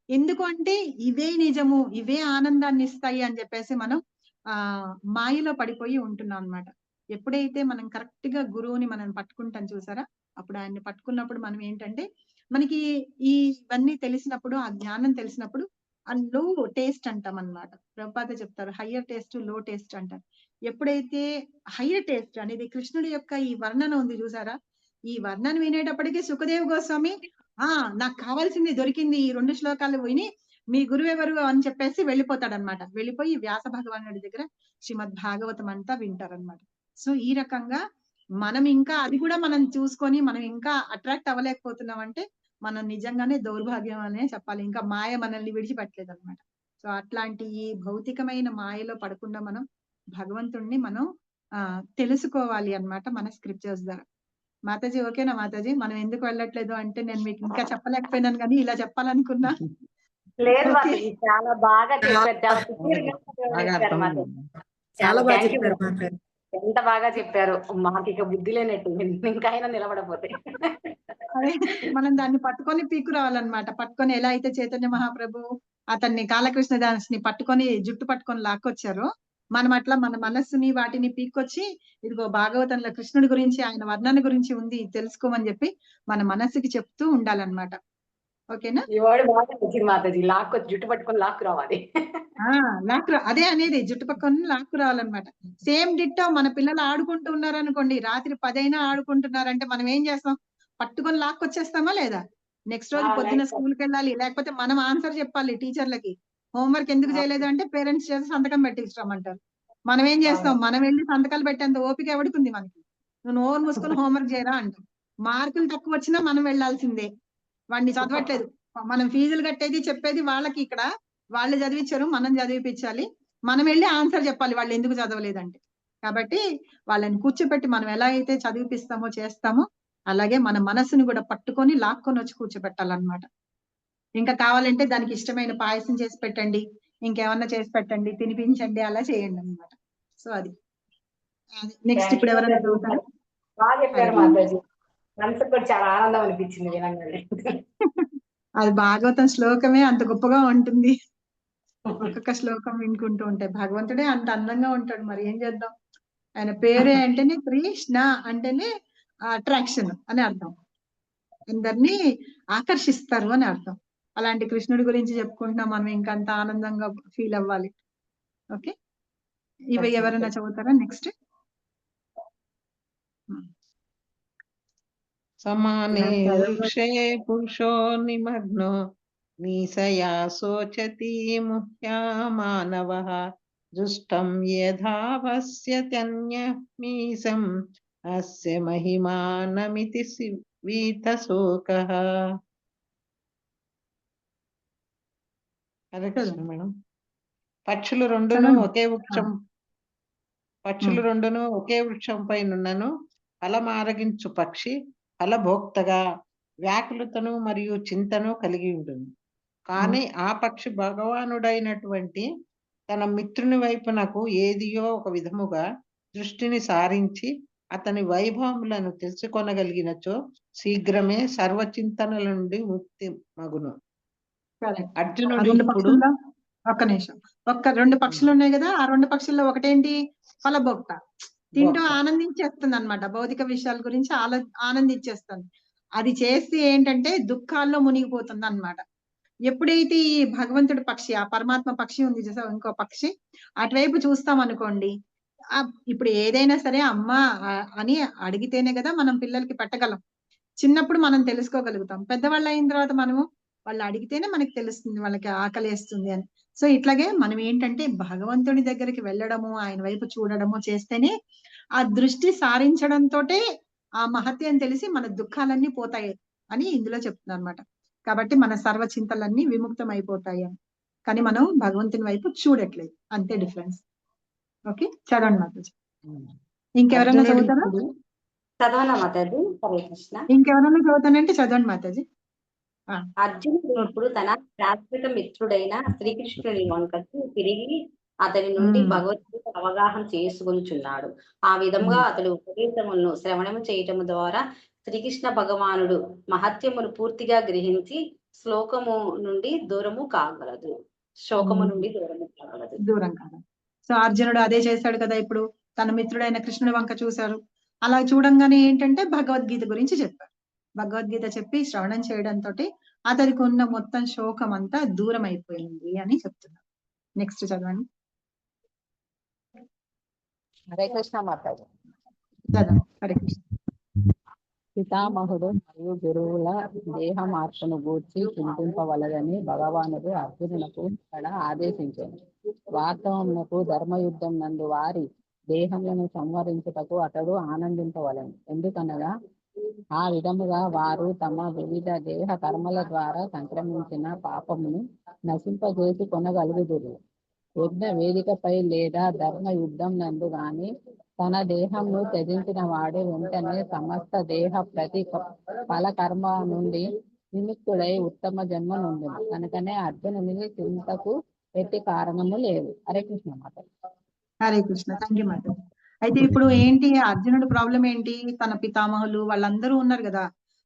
Speaker 2: ఎందుకు అంటే ఇవే నిజము, ఇవే ఆనందాన్ని ఇస్తాయి అని చెప్పేసి మనం మాయలో పడిపోయి ఉంటున్నాం అనమాట. ఎప్పుడైతే మనం కరెక్ట్ గా గురువుని మనం పట్టుకుంటాం చూసారా, అప్పుడు ఆయన్ని పట్టుకున్నప్పుడు మనం ఏంటంటే మనకి ఇవన్నీ తెలిసినప్పుడు, ఆ జ్ఞానం తెలిసినప్పుడు ఆ లో టేస్ట్ అంటాం అన్నమాట. ప్రభుపాద చెప్తారు హయ్యర్ టేస్ట్, లో టేస్ట్ అంటారు. ఎప్పుడైతే హయ్యర్ టేస్ట్ అనేది కృష్ణుడి యొక్క ఈ వర్ణన ఉంది చూసారా, ఈ వర్ణన వినేటప్పటికీ సుఖదేవ్ గోస్వామి నాకు కావాల్సింది దొరికింది, ఈ 2 శ్లోకాలు విని మీ గురువు ఎవరు అని చెప్పేసి వెళ్ళిపోతాడనమాట. వెళ్ళిపోయి వ్యాస భగవానుడి దగ్గర శ్రీమద్ భాగవతం అంతా వింటారనమాట. సో ఈ రకంగా మనం ఇంకా అది కూడా మనం చూసుకొని మనం ఇంకా అట్రాక్ట్ అవ్వలేకపోతున్నాం అంటే మనం నిజంగానే దౌర్భాగ్యం అనే చెప్పాలి. ఇంకా మాయ మనల్ని విడిచిపెట్టలేదు అనమాట. సో అట్లాంటి ఈ భౌతికమైన మాయలో పడకుండా మనం భగవంతుణ్ణి మనం తెలుసుకోవాలి అన్నమాట మన స్క్రిప్చర్స్ ద్వారా. మాతాజీ ఓకేనా మాతాజీ? మనం ఎందుకు వెళ్ళట్లేదు అంటే నేను మీకు ఇంకా చెప్పలేకపోయినాను కానీ ఇలా చెప్పాలనుకున్నా.
Speaker 1: లేదు
Speaker 2: ఓకే
Speaker 1: మాతాజీ, చాలా బాగా చెప్పారు. చాలా clear గా
Speaker 3: బాగా
Speaker 1: చెప్పారు
Speaker 3: అర్థమైంది.
Speaker 1: మాతాజీ.
Speaker 5: చాలా బాగా
Speaker 1: థ్యాంక్ యూ
Speaker 5: చెప్పారు
Speaker 1: మాతాజీ.
Speaker 5: మాతాజీ.
Speaker 1: ఎంత బాగా చెప్పారు. మాకు ఇక బుద్ధి లేనట్టు ఇంకైనా నిలబడపోతే.
Speaker 2: అదే మనం దాన్ని పట్టుకొని పీకు రావాలన్నమాట. పట్టుకొని ఎలా అయితే చైతన్య మహాప్రభు అతన్ని కాలకృష్ణ దాస్ ని పట్టుకొని జుట్టు పట్టుకొని లాక్కొచ్చారో, మనం అట్లా మన మనస్సుని వాటిని పీక్కొచ్చి ఇదిగో భాగవతంలో కృష్ణుడి గురించి ఆయన వర్ణన గురించి ఉంది తెలుసుకోమని చెప్పి మన మనస్సుకి చెప్తూ ఉండాలన్నమాట. ఓకేనా?
Speaker 1: ఈ వర్డ్ బాగా నచ్చింది మాతాజీ. జుట్టు పట్టుకొని లాక్కు రావాలి.
Speaker 2: అదే అనేది జుట్టు పక్కన లాక్కు రావాలన్నమాట. సేమ్ డిట్టో మన పిల్లలు ఆడుకుంటూ ఉన్నారనుకోండి, రాత్రి 10 అయినా ఆడుకుంటున్నారంటే మనం ఏం చేస్తాం? పట్టుకొని లాక్కొచ్చేస్తామా లేదా? నెక్స్ట్ రోజు పొద్దున్న స్కూల్కి వెళ్ళాలి, లేకపోతే మనం ఆన్సర్ చెప్పాలి టీచర్లకి. హోంవర్క్ ఎందుకు చేయలేదు అంటే పేరెంట్స్ చేసి సంతకం పెట్టించమంటారు. మనం ఏం చేస్తాం? మనం వెళ్ళి సంతకాలు పెట్టేంత ఓపిక ఎవడుకుంది మనకి? నువ్వు నోరు మూసుకొని హోంవర్క్ చేయరా అంటాం. మార్కులు తక్కువ వచ్చినా మనం వెళ్ళాల్సిందే. వాడిని చదవట్లేదు, మనం ఫీజులు కట్టేది చెప్పేది వాళ్ళకి, ఇక్కడ వాళ్ళు చదివించారు మనం చదివిపించాలి, మనం వెళ్ళి ఆన్సర్ చెప్పాలి వాళ్ళు ఎందుకు చదవలేదంటే. కాబట్టి వాళ్ళని కూర్చోపెట్టి మనం ఎలా అయితే చదివిపిస్తామో చేస్తామో అలాగే మన మనసుని కూడా పట్టుకొని లాక్కొని వచ్చి కూర్చోపెట్టాలన్నమాట. ఇంకా కావాలంటే దానికి ఇష్టమైన పాయసం చేసి పెట్టండి, ఇంకేమన్నా చేసి పెట్టండి, తినిపించండి, అలా చేయండి అన్నమాట. సో అది నెక్స్ట్ ఇప్పుడు ఎవరైనా చదువుతారా?
Speaker 1: బాగా చెప్పారు మాతాజీ. మనసుకు కూడా చాలా ఆనందం అనిపించింది వినంగానే.
Speaker 2: అది భాగవతం శ్లోకమే అంత గొప్పగా ఉంటుంది. ఒక్కొక్క శ్లోకం వినుకుంటూ ఉంటే భగవంతుడే అంత అందంగా ఉంటాడు, మరి ఏం చేద్దాం. ఆయన పేరే అంటేనే కృష్ణ అంటేనే అట్రాక్షన్ అని అర్థం, అందరినీ ఆకర్షిస్తారు అని అర్థం. అలాంటి కృష్ణుడి గురించి చెప్పుకుంటున్నాం మనం, ఇంకంత ఆనందంగా ఫీల్ అవ్వాలి. ఓకే, ఇవి ఎవరైనా చదువుతారా నెక్స్ట్?
Speaker 3: సమానే వృక్షే పురుషో నిమగ్నో నీసయా శోచతి ముహ్యా మానవః దృష్టం యథావస్యత్యన్యమీశం అస్య మహిమానమితి వీతశోకః. హరే కృష్ణ మేడం. పక్షులు రెండును ఒకే వృక్షం పైనున్నను ఫలమారగించు పక్షి ఫలభోక్తగా వ్యాకులతను మరియు చింతను కలిగి ఉంటుంది. కానీ ఆ పక్షి భగవానుడైనటువంటి తన మిత్రుని వైపునకు ఏదియో ఒక విధముగా దృష్టిని సారించి అతని వైభవములను తెలుసుకొనగలిగినచో శీఘ్రమే సర్వచింతనల నుండి ముక్తి మగును. అర్జునుడు ఇప్పుడు
Speaker 2: ఒక్క నిమిషం, రెండు పక్షులు ఉన్నాయి కదా, ఆ 2 పక్షుల్లో ఒకటేంటి? ఫలభోక్త, తింటూ ఆనందించేస్తుంది అన్నమాట. భౌతిక విషయాల గురించి ఆనందించేస్తుంది. అది చేస్తే ఏంటంటే దుఃఖాల్లో మునిగిపోతుంది అన్నమాట. ఎప్పుడైతే ఈ భగవంతుడి పక్షి, ఆ పరమాత్మ పక్షి ఉంది చూసా, ఇంకో పక్షి, అటువైపు చూస్తాం అనుకోండి, ఇప్పుడు ఏదైనా సరే అమ్మ అని అడిగితేనే కదా మనం పిల్లలకి పెట్టగలం. చిన్నప్పుడు మనం తెలుసుకోగలుగుతాం, పెద్దవాళ్ళు అయిన తర్వాత మనము వాళ్ళు అడిగితేనే మనకి తెలుస్తుంది వాళ్ళకి ఆకలేస్తుంది అని. సో ఇట్లాగే మనం ఏంటంటే భగవంతుడి దగ్గరికి వెళ్ళడము, ఆయన వైపు చూడడము చేస్తేనే ఆ దృష్టి సారించడంతో ఆ మహత్యం తెలిసి మన దుఃఖాలన్నీ పోతాయి అని ఇందులో చెప్తున్నారు అన్నమాట. కాబట్టి మన సర్వ చింతలన్నీ విముక్తం అయిపోతాయి అని. కానీ మనం భగవంతుని వైపు చూడట్లేదు, అంతే డిఫరెన్స్. ఓకే, చదవండి మాతాజీ. ఇంకెవరైనా చదువుతారా?
Speaker 1: చదవనా మాతాజీ? హరే కృష్ణ.
Speaker 2: ఇంకెవరైనా చదువుతానంటే చదవండి మాతాజీ.
Speaker 1: అర్జునుడు ఇప్పుడు తన శాశ్వత మిత్రుడైన శ్రీకృష్ణుని వంకకు తిరిగి అతని నుండి భగవద్గీత అవగాహన చేసుకొనిచున్నాడు. ఆ విధంగా అతడు ఉపదేశములను శ్రవణము చేయటము ద్వారా శ్రీకృష్ణ భగవానుడు మహత్యమును పూర్తిగా గ్రహించి శోకము నుండి దూరం కాగలదు.
Speaker 2: దూరం కాదు. సో అర్జునుడు అదే చేశాడు కదా. ఇప్పుడు తన మిత్రుడైన కృష్ణుడి వంక చూశారు. అలా చూడంగానే ఏంటంటే భగవద్గీత గురించి చెప్పారు. భగవద్గీత చెప్పి శ్రవణం చేయడంతో అతనికి ఉన్న మొత్తం శోకం అంతా దూరం అయిపోయింది అని చెప్తున్నారు. నెక్స్ట్ చదవండి.
Speaker 8: హరే కృష్ణ మాతాజీ.
Speaker 2: చదవండి. హరే కృష్ణ.
Speaker 8: పితామహుడు మరియు గురువుల దేహ మార్పును గూర్చి చింతింపవలదని భగవానుడు అర్జునులకు ఇక్కడ ఆదేశించాడు. వాస్తవమునకు ధర్మయుద్ధం నందు వారి దేహములను సంహరించుటకు అతడు ఆనందింపవలను. ఎందుకనగా ఆ విధముగా వారు తమ వివిధ దేహ కర్మల ద్వారా సంక్రమించిన పాపమును నశింపజేసి కొనగలుగుదురు. యజ్ఞ వేదికపై లేదా ధర్మ యుద్ధం నందు గాని తన దేహంను త్యజించిన వాడు వెంటనే సమస్త దేహ ప్రతి ఫల కర్మ నుండి విముక్తుడై ఉత్తమ జన్మ నుండి. కనుకనే అర్జునుని చింతకు ఎట్టి కారణము లేదు. హరే కృష్ణ మాత.
Speaker 2: హరే కృష్ణ. థ్యాంక్ యూ మాత. అయితే ఇప్పుడు ఏంటి అర్జునుడు ప్రాబ్లం ఏంటి? తన పితామహులు వాళ్ళందరూ ఉన్నారు కదా,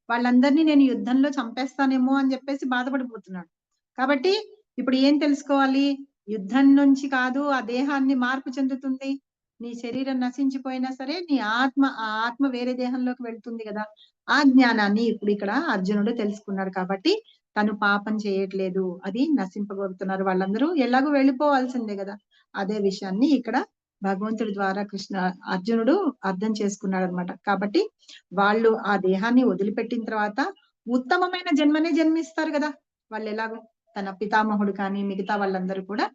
Speaker 2: వాళ్ళందరినీ నేను యుద్ధంలో చంపేస్తానేమో అని చెప్పేసి బాధపడిపోతున్నాడు. కాబట్టి ఇప్పుడు ఏం తెలుసుకోవాలి? యుద్ధం నుంచి కాదు ఆ దేహాన్ని మార్పు చెందుతుంది. నీ శరీరం నశించిపోయినా సరే నీ ఆత్మ, ఆ ఆత్మ వేరే దేహంలోకి వెళ్తుంది కదా. ఆ జ్ఞానాన్ని ఇప్పుడు ఇక్కడ అర్జునుడు తెలుసుకున్నాడు. కాబట్టి తను పాపం చేయట్లేదు, అది నశింపగొడుతున్నారు వాళ్ళందరూ, ఎలాగో వెళ్ళిపోవాల్సిందే కదా. అదే విషయాన్ని ఇక్కడ భగవంతుడి ద్వారా అర్జునుడు అర్థం చేసుకున్నాడు అనమాట. కాబట్టి వాళ్ళు ఆ దేహాన్ని వదిలిపెట్టిన తర్వాత ఉత్తమమైన జన్మనే జన్మిస్తారు కదా. వాళ్ళు ఎలాగో తన పితామహుడు కానీ మిగతా వాళ్ళందరూ కూడా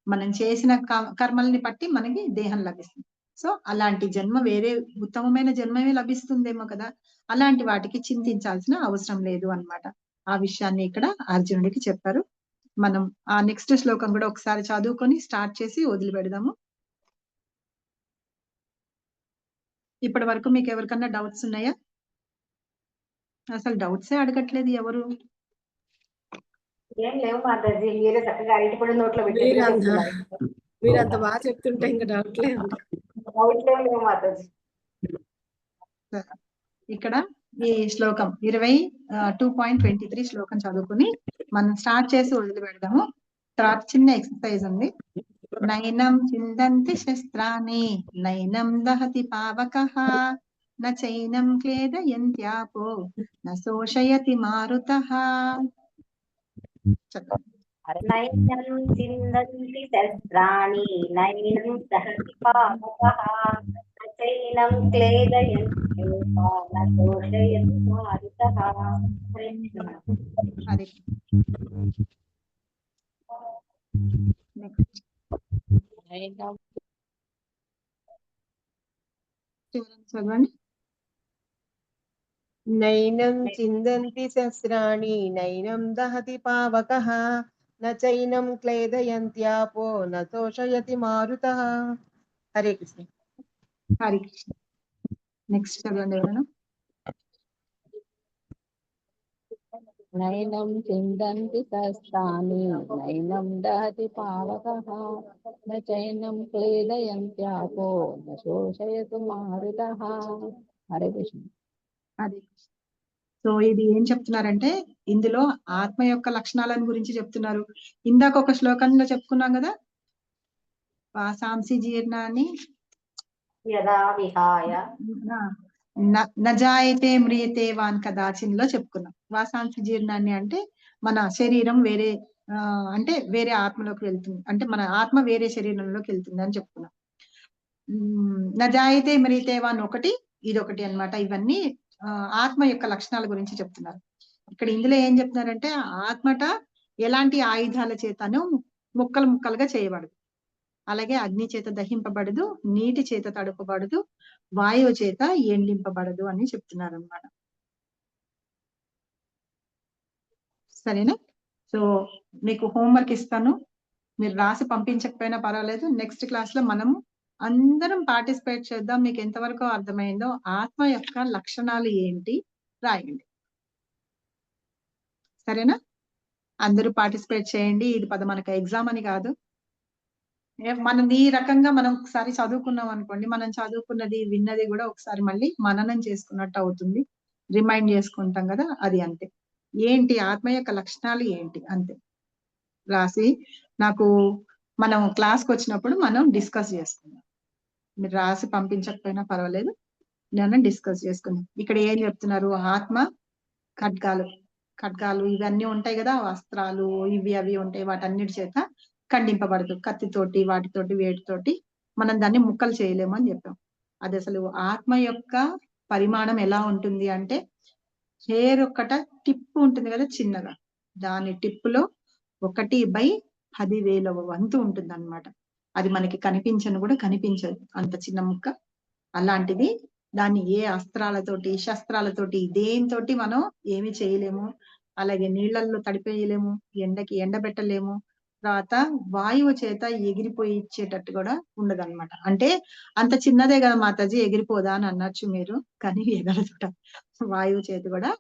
Speaker 2: మనం చేసిన కర్మల్ని బట్టి మనకి దేహం లభిస్తుంది. సో అలాంటి జన్మ వేరే ఉత్తమమైన జన్మమే లభిస్తుందేమో కదా. అలాంటి వాటికి చింతించాల్సిన అవసరం లేదు అన్నమాట. ఆ విషయాన్ని ఇక్కడ అర్జునుడికి చెప్పారు. మనం ఆ నెక్స్ట్ శ్లోకం కూడా ఒకసారి చదువుకొని స్టార్ట్ చేసి వదిలిపెడదాము. ఇప్పటి వరకు మీకు ఎవరికన్నా డౌట్స్ ఉన్నాయా? అసలు డౌట్సే అడగట్లేదు ఎవరు.
Speaker 1: ఏం లేవు మాతాజీ, మీరే చక్కగా అరటిపడి నోట్లో పెట్టినట్టుగా చెప్తున్నారు.
Speaker 5: మీరు అంత బాగా చెప్తుంటే ఇంకా డౌట్ లేదు.
Speaker 1: డౌట్ లేవు మాతాజీ.
Speaker 2: ఇక్కడ ఈ శ్లోకం 22.23 శ్లోకం చదువుకుని మనం స్టార్ట్ చేసి వదిలిపెడదాము. తర్వాత చిన్న ఎక్సర్సైజ్ ఉంది. నైనం చిందంతి శస్త్రాన్ని నైనం దహతి పావకః న చైనం క్లేదయంత్యాపో న శోషయతి మారుతః.
Speaker 1: నైనం చిందంతి శస్త్రాణి నైనం దహతి పావకః న చైనం క్లేదయంతి న శోషయతి మారుతః. హరే కృష్ణ.
Speaker 2: హరే నెక్స్ట్ చదవండి.
Speaker 7: నైనం చిందంతి శస్త్రాణి నైనం దహతి పావకః న చైనం క్లేదయంత్యాపో న శోషయతి మారుతః. హరే కృష్ణ.
Speaker 2: హరే కృష్ణ. నెక్స్ట్ చదవండి ఎవరైనా.
Speaker 8: నైనం చిందంతి శస్త్రాణి నైనం దహతి పావకః న చైనం క్లేదయంత్యాపో న శోషయతి మారుతః. హరే కృష్ణ.
Speaker 2: అది సో ఇది ఏం చెప్తున్నారంటే ఇందులో ఆత్మ యొక్క లక్షణాలను గురించి చెప్తున్నారు. ఇందాక ఒక శ్లోకంలో చెప్పుకున్నాం కదా, వాసాంసి జీర్ణాన్ని
Speaker 1: యదా విహాయ
Speaker 2: నజాయతే మ్రియతే వాన్ కదాచిన్ లో చెప్పుకున్నాం. వాసాంసి జీర్ణాన్ని అంటే మన శరీరం వేరే అంటే వేరే ఆత్మలోకి వెళ్తుంది, అంటే మన ఆత్మ వేరే శరీరంలోకి వెళ్తుంది అని చెప్పుకున్నాం. నజాయతే మ్రియతే వాన్ ఒకటి, ఇదొకటి అన్నమాట. ఇవన్నీ ఆత్మ యొక్క లక్షణాల గురించి చెప్తున్నారు. ఇక్కడ ఇందులో ఏం చెప్తున్నారంటే ఆత్మట ఎలాంటి ఆయుధాల చేతను ముక్కలు ముక్కలుగా చేయబడదు, అలాగే అగ్ని చేత దహింపబడదు, నీటి చేత తడుపబడదు, వాయువు చేత ఎండింపబడదు అని చెప్తున్నారు అన్నమాట. సరేనా? సో మీకు హోంవర్క్ ఇస్తాను, మీరు రాసి పంపించకపోయినా పర్వాలేదు. నెక్స్ట్ క్లాస్ లో మనము అందరం పార్టిసిపేట్ చేద్దాం. మీకు ఎంతవరకు అర్థమైందో ఆత్మ యొక్క లక్షణాలు ఏంటి రాయండి. సరేనా? అందరూ పార్టిసిపేట్ చేయండి. ఇది మనకు ఎగ్జామ్ అని కాదు. మనం ఈ రకంగా మనం ఒకసారి చదువుకున్నాం అనుకోండి, మనం చదువుకున్నది విన్నది కూడా ఒకసారి మళ్ళీ మననం చేసుకున్నట్టు అవుతుంది, రిమైండ్ చేసుకుంటాం కదా, అది అంతే. ఏంటి ఆత్మ యొక్క లక్షణాలు ఏంటి అంతే రాసి నాకు మనం క్లాస్కి వచ్చినప్పుడు మనం డిస్కస్ చేసుకుందాం. మీరు రాసి పంపించకపోయినా పర్వాలేదు, నేను డిస్కస్ చేసుకుందాం. ఇక్కడ ఏం చెప్తున్నారు, ఆత్మ ఖడ్గాలు ఖడ్గాలు ఇవన్నీ ఉంటాయి కదా, వస్త్రాలు ఇవి అవి ఉంటాయి, వాటన్నిటి చేత ఖండింపబడదు. కత్తితోటి వాటితోటి వేటితోటి మనం దాన్ని ముక్కలు చేయలేము అని చెప్పాం. అది అసలు ఆత్మ యొక్క పరిమాణం ఎలా ఉంటుంది అంటే, హెయిర్ ఒక్కట టిప్ ఉంటుంది కదా చిన్నగా, దాని టిప్పులో 1/10,000వ వంతు ఉంటుంది అనమాట. అది మనకి కనిపించను కూడా కనిపించదు, అంత చిన్న ముక్క. అలాంటిది దాన్ని ఏ అస్త్రాలతోటి శస్త్రాలతోటి దేనితోటి మనం ఏమి చేయలేము. అలాగే నీళ్ళల్లో తడిపేయలేము, ఎండకి ఎండబెట్టలేము, తర్వాత వాయువు చేత ఎగిరిపోయి ఇచ్చేటట్టు కూడా ఉండదన్నమాట. అంటే అంత చిన్నదే కదా మాతాజీ, ఎగిరిపోదా అని అనొచ్చు మీరు, కానీ ఎగరదుట, వాయువు చేతి కూడా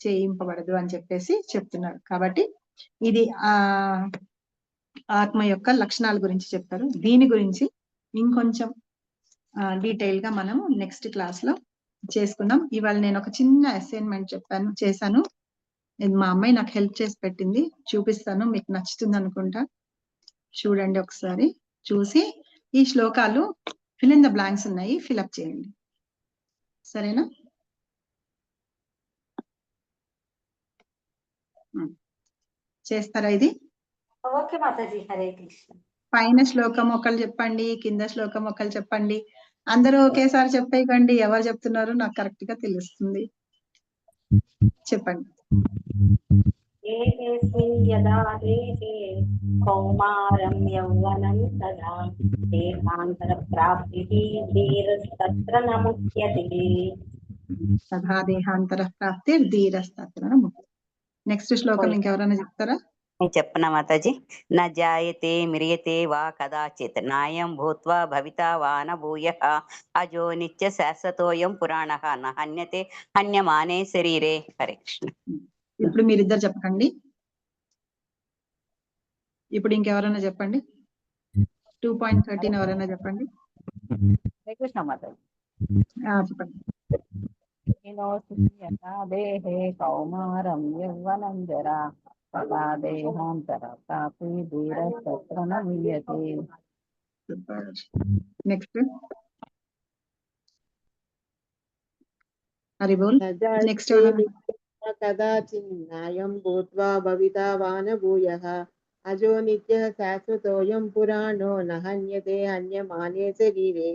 Speaker 2: చేయింపబడదు అని చెప్పేసి చెప్తున్నారు. కాబట్టి ఇది ఆత్మ యొక్క లక్షణాల గురించి చెప్తారు. దీని గురించి ఇంకొంచెం డీటెయిల్ గా మనం నెక్స్ట్ క్లాస్ లో చేసుకుందాం. ఇవాళ నేను ఒక చిన్న అసైన్మెంట్ చేశాను. ఇది మా అమ్మాయి నాకు హెల్ప్ చేసి పెట్టింది, చూపిస్తాను, మీకు నచ్చుతుంది అనుకుంటా. చూడండి ఒకసారి, చూసి ఈ శ్లోకాలు ఫిల్ ఇన్ ద బ్లాంక్స్ ఉన్నాయి, ఫిల్అప్ చేయండి, సరేనా? చేస్తారా ఇది?
Speaker 1: ఓకే మాతాజీ, హరే కృష్ణ.
Speaker 2: పైన శ్లోకం ఒకళ్ళు చెప్పండి, కింద శ్లోకం ఒకళ్ళు చెప్పండి. అందరూ ఒకేసారి చెప్పేయకండి, ఎవరు చెప్తున్నారో నాకు కరెక్ట్ గా తెలుస్తుంది. చెప్పండి.
Speaker 1: ఏకేస్మిన్ యదా దేహే కౌమారం యౌవనం తదా దేహాంతర ప్రాప్తిః ధీరస్తత్ర న ముచ్యతే.
Speaker 2: తథా దేహాంతర ప్రాప్తి ధీరస్తత్ర న ముచ్యతే. నెక్స్ట్ శ్లోకం ఇంకెవరైనా చెప్తారా?
Speaker 9: నేను చెప్పనా మాతాజీ? న జాయతే మ్రియతే వా కదాచిత్ నాయం భూత్వా భవితా వా న భూయః అజో నిత్య శాశ్వతోయం పురాణః న హన్యతే హన్యమానే శరీరే. హరే కృష్ణ.
Speaker 2: ఇప్పుడు మీరిద్దరు చెప్పండి. ఇప్పుడు ఇంకెవరైనా చెప్పండి. 2.13 ఎవరైనా చెప్పండి.
Speaker 8: హరే కృష్ణ మాతాజీ.
Speaker 2: చెప్పండి.
Speaker 8: దేహే కౌమారం యవ్వనం జరా తదా దేహాంతర ప్రాప్తి ధీరస్తత్ర న ముచ్యతే.
Speaker 2: నెక్స్ట్ హరి బోల్. నెక్స్ట్
Speaker 7: కదాచిన్నాయం భూత్వా భవితా వా న భూయః అజో నిత్యః శాశ్వతోయం పురాణో న హన్యతే హన్యమానే శరీరే.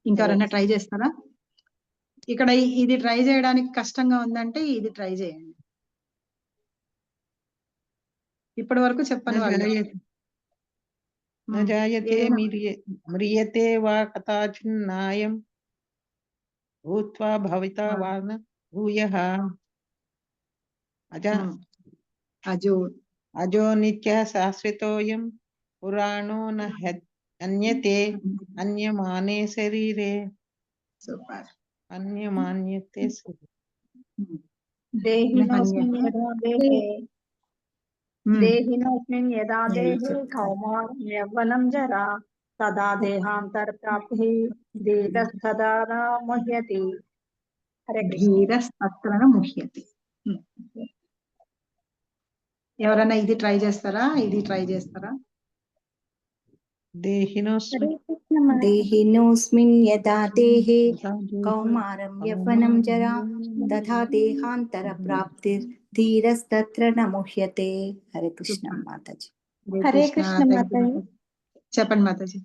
Speaker 2: ఇంకెవరైనా ట్రై చేస్తారా? ఇక్కడ ఇది ట్రై చేయడానికి కష్టంగా ఉందంటే ఇది ట్రై చేయండి. ఇప్పటి వరకు చెప్పని వాళ్ళు
Speaker 3: న జాయతే మ్రియతే వా కదాచిన్నాయం భూత్వా భవితా వా న భూయః అజో నిత్యః శాశ్వతోయం పురాణో న హన్యతే హన్యమానే శరీరే.
Speaker 2: సూపర్.
Speaker 3: హన్యమాన్యతే శరీరే.
Speaker 6: దేహినోస్మిన్ యదా దేహే కౌమారం యవ్వనం జరా తదా దేహాంతర ప్రాప్తి ధీరస్తదా న ముచ్యతే. హరే కృష్ణ.
Speaker 2: ధీరస్తత్ర న ముచ్యతే. ఎవరైనా ఇది ట్రై చేస్తారా? ఇది ట్రై చేస్తారా?
Speaker 10: దేహినోస్మిన్ యదా దేహే కౌమారం యవ్వనం జరా తథా దేహాంతర ప్రాప్తిర్ ధీరస్తత్ర న ముచ్యతే. హరే కృష్ణ మాతాజీ.
Speaker 2: హరే కృష్ణ మాతాజీ. చెప్పండి మాతాజీ.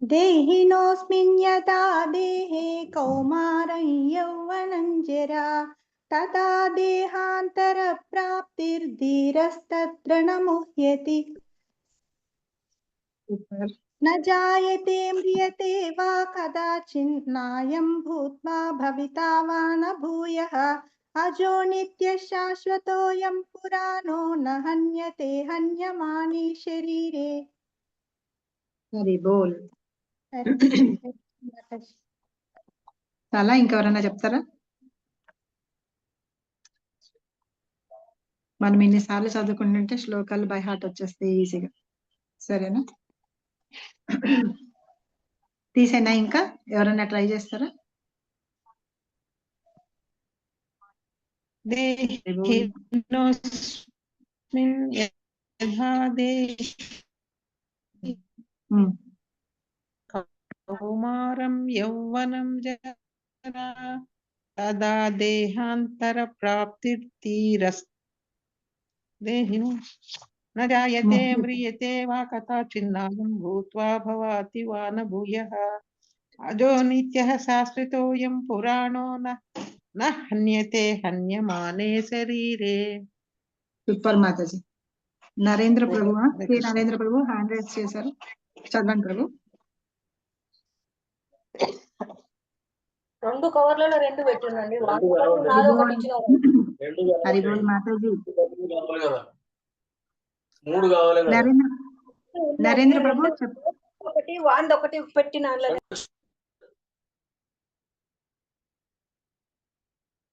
Speaker 10: దేహినోస్మిన్ యదా దేహే కౌమారం యౌవనం జరా తదా దేహాంతర ప్రాప్తిర్ ధీరస్తత్ర న ముచ్యతే. न जायते म्रियते वा कदाचिन्नायं भूत्वा भविता वा न भूयः अजो नित्यः शाश्वतोऽयं पुराणो न हन्यते हन्यमाने शरीरे.
Speaker 2: హరి బోల్. చాలా ఇంకెవరైనా చెప్తారా? మనం ఇన్నిసార్లు చదువుకుంటుంటే శ్లోకాలు బై హార్ట్ వచ్చేస్తాయి ఈజీగా, సరేనా? తీసేనా? ఇంకా ఎవరైనా ట్రై చేస్తారా?
Speaker 3: కౌమారం యౌవనం జరా తదా దేహాంతర ప్రాప్తిర్ధీరస్ దేహినో న జాయతే మ్రియతే వా కథాచిన్నాయం భూత్వా భవాతి వా న భూయః అజో నిత్యః శాశ్వతోऽయం పురాణో న హన్యతే హన్యమానే శరీరే.
Speaker 2: సూపర్ మాతాజీ. నరేంద్ర ప్రభు, శ్రీ నరేంద్ర ప్రభు హ్యాండ్ రైజ్ చేశారు, చదవండి ప్రభు.
Speaker 5: 2 కవర్లలో 2 పెట్టినండి. నాది ఒకటి ఇచ్చినారు.
Speaker 2: హరిబోల్ మాతాజీ.
Speaker 11: 3 కావాలి కదా.
Speaker 2: నరేంద్ర ప్రభు
Speaker 5: ఒకటి వాంది ఒకటి పెట్టిన.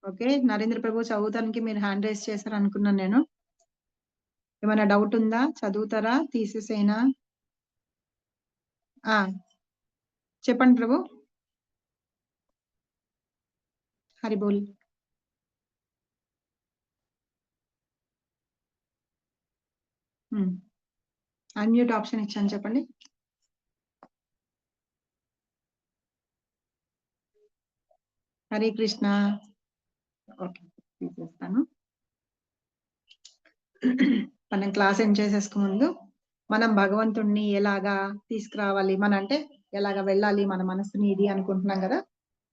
Speaker 2: ఓకే, నరేంద్ర ప్రభు చదువుతానికి మీరు హ్యాండ్ రైజ్ చేశారు అనుకున్నాను నేను. ఏమైనా డౌట్ ఉందా? చదువుతారా తీసేసేనా? చెప్పండి ప్రభు. హరిబోల్. అన్మ్యూట్ ఆప్షన్ ఇచ్చాను, చెప్పండి. హరే కృష్ణ. ఓకే, తీసేస్తాను. మనం క్లాస్ ఎండ్ చేసేసుకు ముందు మనం భగవంతుణ్ణి ఎలాగా తీసుకురావాలి, అంటే ఎలాగా వెళ్ళాలి మన మనసుని ఇది అనుకుంటున్నాం కదా.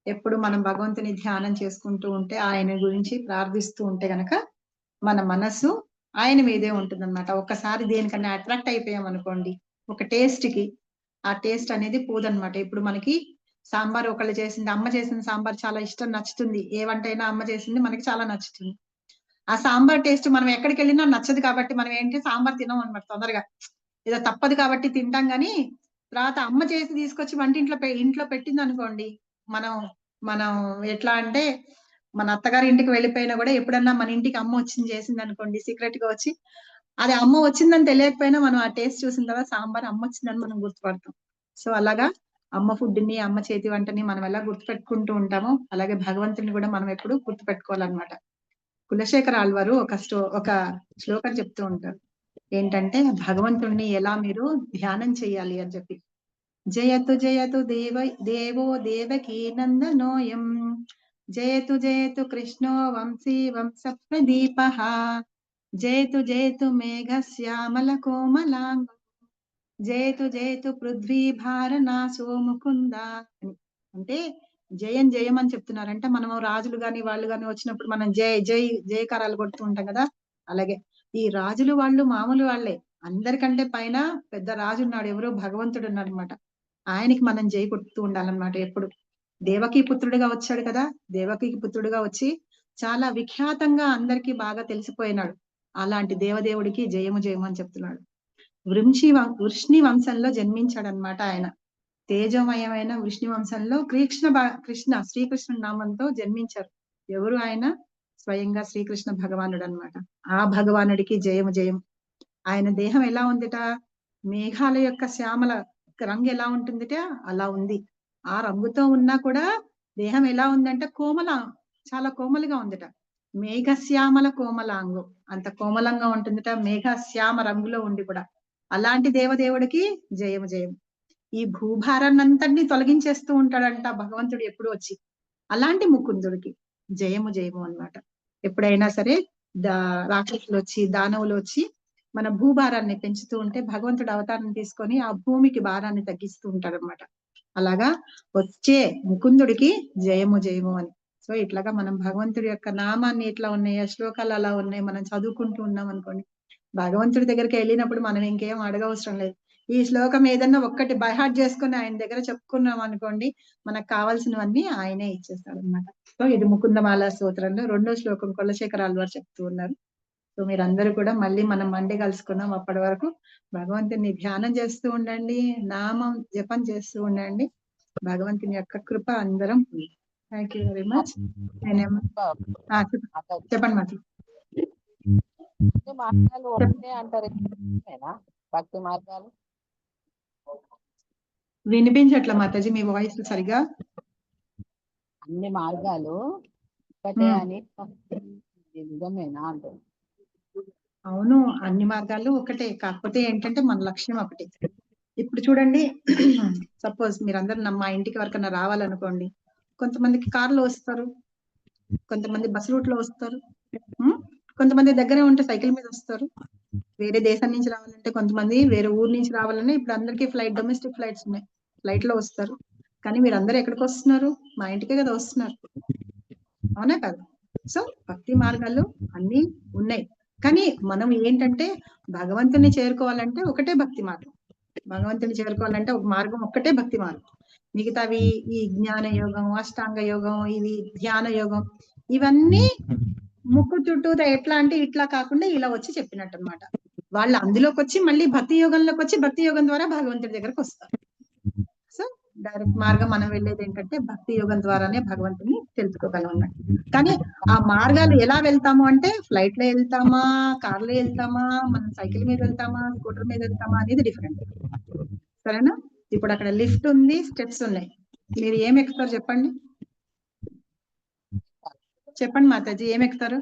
Speaker 2: ఎప్పుడు మనం భగవంతుని ధ్యానం చేసుకుంటూ ఉంటే, ఆయన గురించి ప్రార్థిస్తూ ఉంటే గనక మన మనసు ఆయన మీదే ఉంటుంది అనమాట. ఒక్కసారి దేనికన్నా అట్రాక్ట్ అయిపోయాం అనుకోండి ఒక టేస్ట్ కి, ఆ టేస్ట్ అనేది పోదనమాట. ఇప్పుడు మనకి సాంబార్ ఒకళ్ళు చేసింది, అమ్మ చేసిన సాంబార్ చాలా ఇష్టం, నచ్చుతుంది. ఏ వంట అయినా అమ్మ చేసింది మనకి చాలా నచ్చుతుంది. ఆ సాంబార్ టేస్ట్ మనం ఎక్కడికి వెళ్ళినా నచ్చదు కాబట్టి మనం ఏంటి సాంబార్ తినం అనమాట తొందరగా. ఏదో తప్పదు కాబట్టి తింటాం, కానీ తర్వాత అమ్మ చేసి తీసుకొచ్చి ఇంట్లో పెట్టింది అనుకోండి, మనం ఎట్లా అంటే మన అత్తగారి ఇంటికి వెళ్ళిపోయినా కూడా ఎప్పుడన్నా మన ఇంటికి అమ్మ వచ్చింది చేసింది అనుకోండి, సీక్రెట్ గా వచ్చి, అది అమ్మ వచ్చిందని తెలియకపోయినా మనం ఆ టేస్ట్ చూసిన తర్వాత సాంబార్ అమ్మ వచ్చిందని మనం గుర్తుపడతాం. సో అలాగా అమ్మ ఫుడ్ ని, అమ్మ చేతి వంటని మనం ఎలా గుర్తుపెట్టుకుంటూ ఉంటామో, అలాగే భగవంతుని కూడా మనం ఎప్పుడు గుర్తుపెట్టుకోవాలన్నమాట. కులశేఖర ఆళ్వారు ఒక శ్లోకం చెప్తూ ఉంటారు. ఏంటంటే భగవంతుణ్ణి ఎలా మీరు ధ్యానం చేయాలి అని చెప్పి. జయతు జయతు దేవో దేవకీ నందనోయం, జయతు జయతు కృష్ణో వంశీ వంశ ప్రదీపః, జయతు జయతు మేఘ శ్యామల కోమలాంగ, జయతు జయతు పృథ్వీ భారనాశో ముకుంద. అంటే జయం జయం అని చెప్తున్నారంటే, మనం రాజులు గాని వాళ్ళు గాని వచ్చినప్పుడు మనం జై జై జయకారాలు కొడుతూ ఉంటాం కదా. అలాగే ఈ రాజులు వాళ్ళు మామూలు వాళ్ళే, అందరికంటే పైన పెద్ద రాజు ఉన్నాడు, ఎవరో భగవంతుడు ఉన్నాడు అనమాట. ఆయనకి మనం జై కొడుతూ ఉండాలన్నమాట ఎప్పుడు. దేవకీ పుత్రుడిగా వచ్చాడు కదా, దేవకీ పుత్రుడిగా వచ్చి చాలా విఖ్యాతంగా అందరికీ బాగా తెలిసిపోయినాడు. అలాంటి దేవదేవుడికి జయము జయము అని చెప్తున్నాడు. వృష్ణి వంశంలో జన్మించాడనమాట ఆయన. తేజోమయమైన వృష్ణి వంశంలో కృష్ణ శ్రీకృష్ణుడి నామంతో జన్మించారు. ఎవరు ఆయన? స్వయంగా శ్రీకృష్ణ భగవానుడు అన్నమాట. ఆ భగవానుడికి జయము జయం. ఆయన దేహం ఎలా ఉందిట? మేఘాల యొక్క శ్యామల రంగు ఎలా ఉంటుందిట అలా ఉంది. ఆ రంగుతో ఉన్నా కూడా దేహం ఎలా ఉందంటే చాలా కోమలుగా ఉందిట. మేఘశ్యామల కోమలాంగు, అంత కోమలంగా ఉంటుందిట, మేఘశ్యామ రంగులో ఉండి కూడా. అలాంటి దేవదేవుడికి జయము జయం. ఈ భూభారాన్ని అంతటినీ తొలగించేస్తూ ఉంటాడంట భగవంతుడు ఎప్పుడు వచ్చి. అలాంటి ముకుందుడికి జయము జయము అన్నమాట. ఎప్పుడైనా సరే రాక్షసులు వచ్చి, దానవులు వచ్చి మన భూభారాన్ని పెంచుతూ ఉంటే భగవంతుడు అవతారం తీసుకొని ఆ భూమికి భారాన్ని తగ్గిస్తూ ఉంటాడు అనమాట. అలాగా వచ్చే ముకుందుడికి జయము జయము అని. సో ఇట్లాగా మనం భగవంతుడి యొక్క నామాన్ని ఎట్లా ఉన్నాయో, శ్లోకాలు అలా ఉన్నాయి, మనం చదువుకుంటూ ఉన్నాం అనుకోండి, భగవంతుడి దగ్గరికి వెళ్ళినప్పుడు మనం ఇంకేం అడగవసరం లేదు. ఈ శ్లోకం ఏదన్నా ఒక్కటి బైహార్ట్ చేసుకుని ఆయన దగ్గర చెప్పుకున్నాం అనుకోండి, మనకు కావాల్సినవన్నీ ఆయనే ఇచ్చేస్తాడు అనమాట. సో ఇది ముకుందమాల స్తోత్రంలో 2వ శ్లోకం కులశేఖర ఆళ్వారు చెప్తూ ఉన్నారు. సో మీరందరూ కూడా మళ్ళీ మనం మండే కలుసుకున్నాం. అప్పటి వరకు భగవంతుని ధ్యానం చేస్తూ ఉండండి, నామం జపం చేస్తూ ఉండండి. భగవంతుని యొక్క కృప అందరం. Thank you very much. చెప్పండి మాకు.
Speaker 8: మార్గాలు ఒకటే అంటారు, భక్తి మార్గాలు
Speaker 2: వినిపించట్ల మాతాజీ మీ వాయిస్ సరిగా.
Speaker 8: అన్ని మార్గాలు ఒకటే అని నిజమేనా అంటారు?
Speaker 2: అవును, అన్ని మార్గాలు ఒకటే, కాకపోతే ఏంటంటే మన లక్ష్యం ఒకటి. ఇప్పుడు చూడండి, సపోజ్ మీరందరూ మా ఇంటికి ఎవరికన్నా రావాలనుకోండి, కొంతమందికి కార్లో వస్తారు, కొంతమంది బస్ రూట్ లో వస్తారు, కొంతమంది దగ్గరే ఉంటే సైకిల్ మీద వస్తారు. వేరే దేశం నుంచి రావాలంటే, కొంతమంది వేరే ఊరు నుంచి రావాలంటే ఇప్పుడు అందరికీ డొమెస్టిక్ ఫ్లైట్స్ ఉన్నాయి, ఫ్లైట్ లో వస్తారు. కానీ మీరందరూ ఎక్కడికి వస్తున్నారు? మా ఇంటికే కదా వస్తున్నారు, అవునా కాదు? సో భక్తి మార్గాలు అన్ని ఉన్నాయి. కానీ మనం ఏంటంటే భగవంతుని చేరుకోవాలంటే ఒకటే భక్తి మార్గం. భగవంతుని చేరుకోవాలంటే ఒక మార్గం ఒక్కటే భక్తి మార్గం. మిగతావి ఈ జ్ఞాన యోగం, అష్టాంగ యోగం, ఇది ధ్యాన యోగం, ఇవన్నీ ముక్కు చుట్టూ ఎట్లా అంటే ఇట్లా కాకుండా ఇలా వచ్చి చెప్పినట్టు అనమాట. వాళ్ళు అందులోకి వచ్చి మళ్ళీ భక్తి యోగంలోకి వచ్చి భక్తి యోగం ద్వారా భగవంతుడి దగ్గరకు వస్తారు. సో డైరెక్ట్ మార్గం మనం వెళ్ళేది ఏంటంటే భక్తి యోగం ద్వారానే భగవంతుని తెలుసుకోగలం అన్నట్టు. కానీ ఆ మార్గాలు ఎలా వెళ్తాము అంటే ఫ్లైట్ లో వెళ్తామా, కార్ లో వెళ్తామా, మనం సైకిల్ మీద వెళ్తామా, స్కూటర్ మీద వెళ్తామా అనేది డిఫరెంట్. సరేనా? ఇప్పుడు అక్కడ లిఫ్ట్ ఉంది, స్టెప్స్ ఉన్నాయి, మీరు ఏం ఎక్కుతారు చెప్పండి? చెప్పండి మాతాజీ, ఏం ఎక్కుతారు?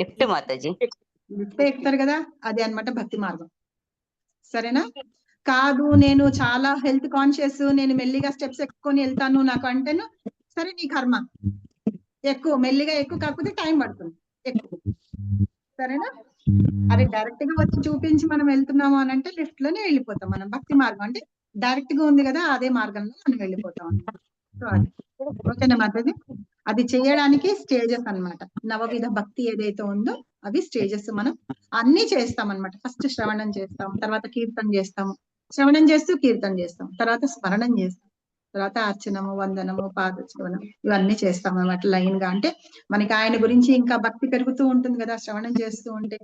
Speaker 9: లిఫ్ట్ మాతాజీ.
Speaker 2: లిఫ్ట్ ఎక్కుతారు కదా, అది అన్నమాట భక్తి మార్గం. సరేనా? కాదు నేను చాలా హెల్త్ కాన్షియస్, నేను మెల్లిగా స్టెప్స్ ఎక్కుకొని వెళ్తాను నాకు అంటేను, సరే నీ కర్మ, ఎక్కువ మెల్లిగా ఎక్కువ, కాకపోతే టైం పడుతుంది ఎక్కువ. సరేనా? అరే డైరెక్ట్ గా వచ్చి చూపించి మనం వెళ్తున్నాము అని అంటే లిఫ్ట్ లోనే వెళ్ళిపోతాం మనం. భక్తి మార్గం అంటే డైరెక్ట్ గా ఉంది కదా, అదే మార్గంలో మనం వెళ్ళిపోతాం అన్నమాట. సో అది ఓకేనా మాతాజీ? అది చేయడానికి స్టేజెస్ అన్నమాట. నవవిధ భక్తి ఏదైతే ఉందో అవి స్టేజెస్ మనం అన్ని చేస్తాం అన్నమాట. ఫస్ట్ శ్రవణం చేస్తాం, తర్వాత కీర్తన చేస్తాము, శ్రవణం చేస్తూ కీర్తన చేస్తాం, తర్వాత స్మరణం చేస్తాం, తర్వాత అర్చనము, వందనము, పాదసేవనం, ఇవన్నీ చేస్తాం అన్నమాట లైన్ గా. అంటే మనకి ఆయన గురించి ఇంకా భక్తి పెరుగుతూ ఉంటుంది కదా, శ్రవణం చేస్తూ ఉంటే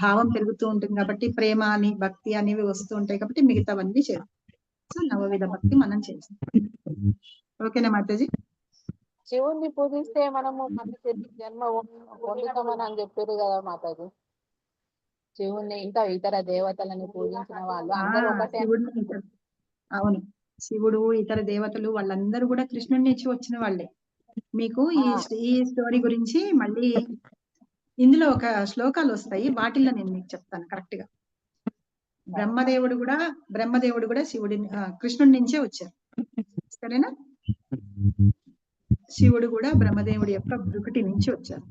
Speaker 2: భావం పెరుగుతూ ఉంటుంది కాబట్టి ప్రేమ అని భక్తి అనేవి వస్తూ ఉంటాయి కాబట్టి మిగతావన్నీ చేస్తాం. సో నవవిధ భక్తి మనం చేస్తాం. ఓకేనా మాతాజీ?
Speaker 8: శివుణ్ణి పూజిస్తే మనము మళ్ళీ తిరిగి జన్మ పొందుతామని అని చెప్పారు కదా మాతాజీ. శివుణ్ణి ఇంకా ఇతర దేవతలని పూజించిన వాళ్ళు అందరూ ఒకటే.
Speaker 2: అవును, శివుడు ఇతర దేవతలు వాళ్ళందరూ కూడా కృష్ణుడిని ఇచ్చి వచ్చిన వాళ్ళే. మీకు ఈ స్టోరీ గురించి మళ్ళీ ఇందులో ఒక శ్లోకాలు వస్తాయి, వాటిల్లో నేను మీకు చెప్తాను కరెక్ట్ గా. బ్రహ్మదేవుడు కూడా శివుడి కృష్ణుడి నుంచే వచ్చారు. సరేనా? శివుడు కూడా బ్రహ్మదేవుడి యొక్క భృకుటి నుంచి వచ్చారు.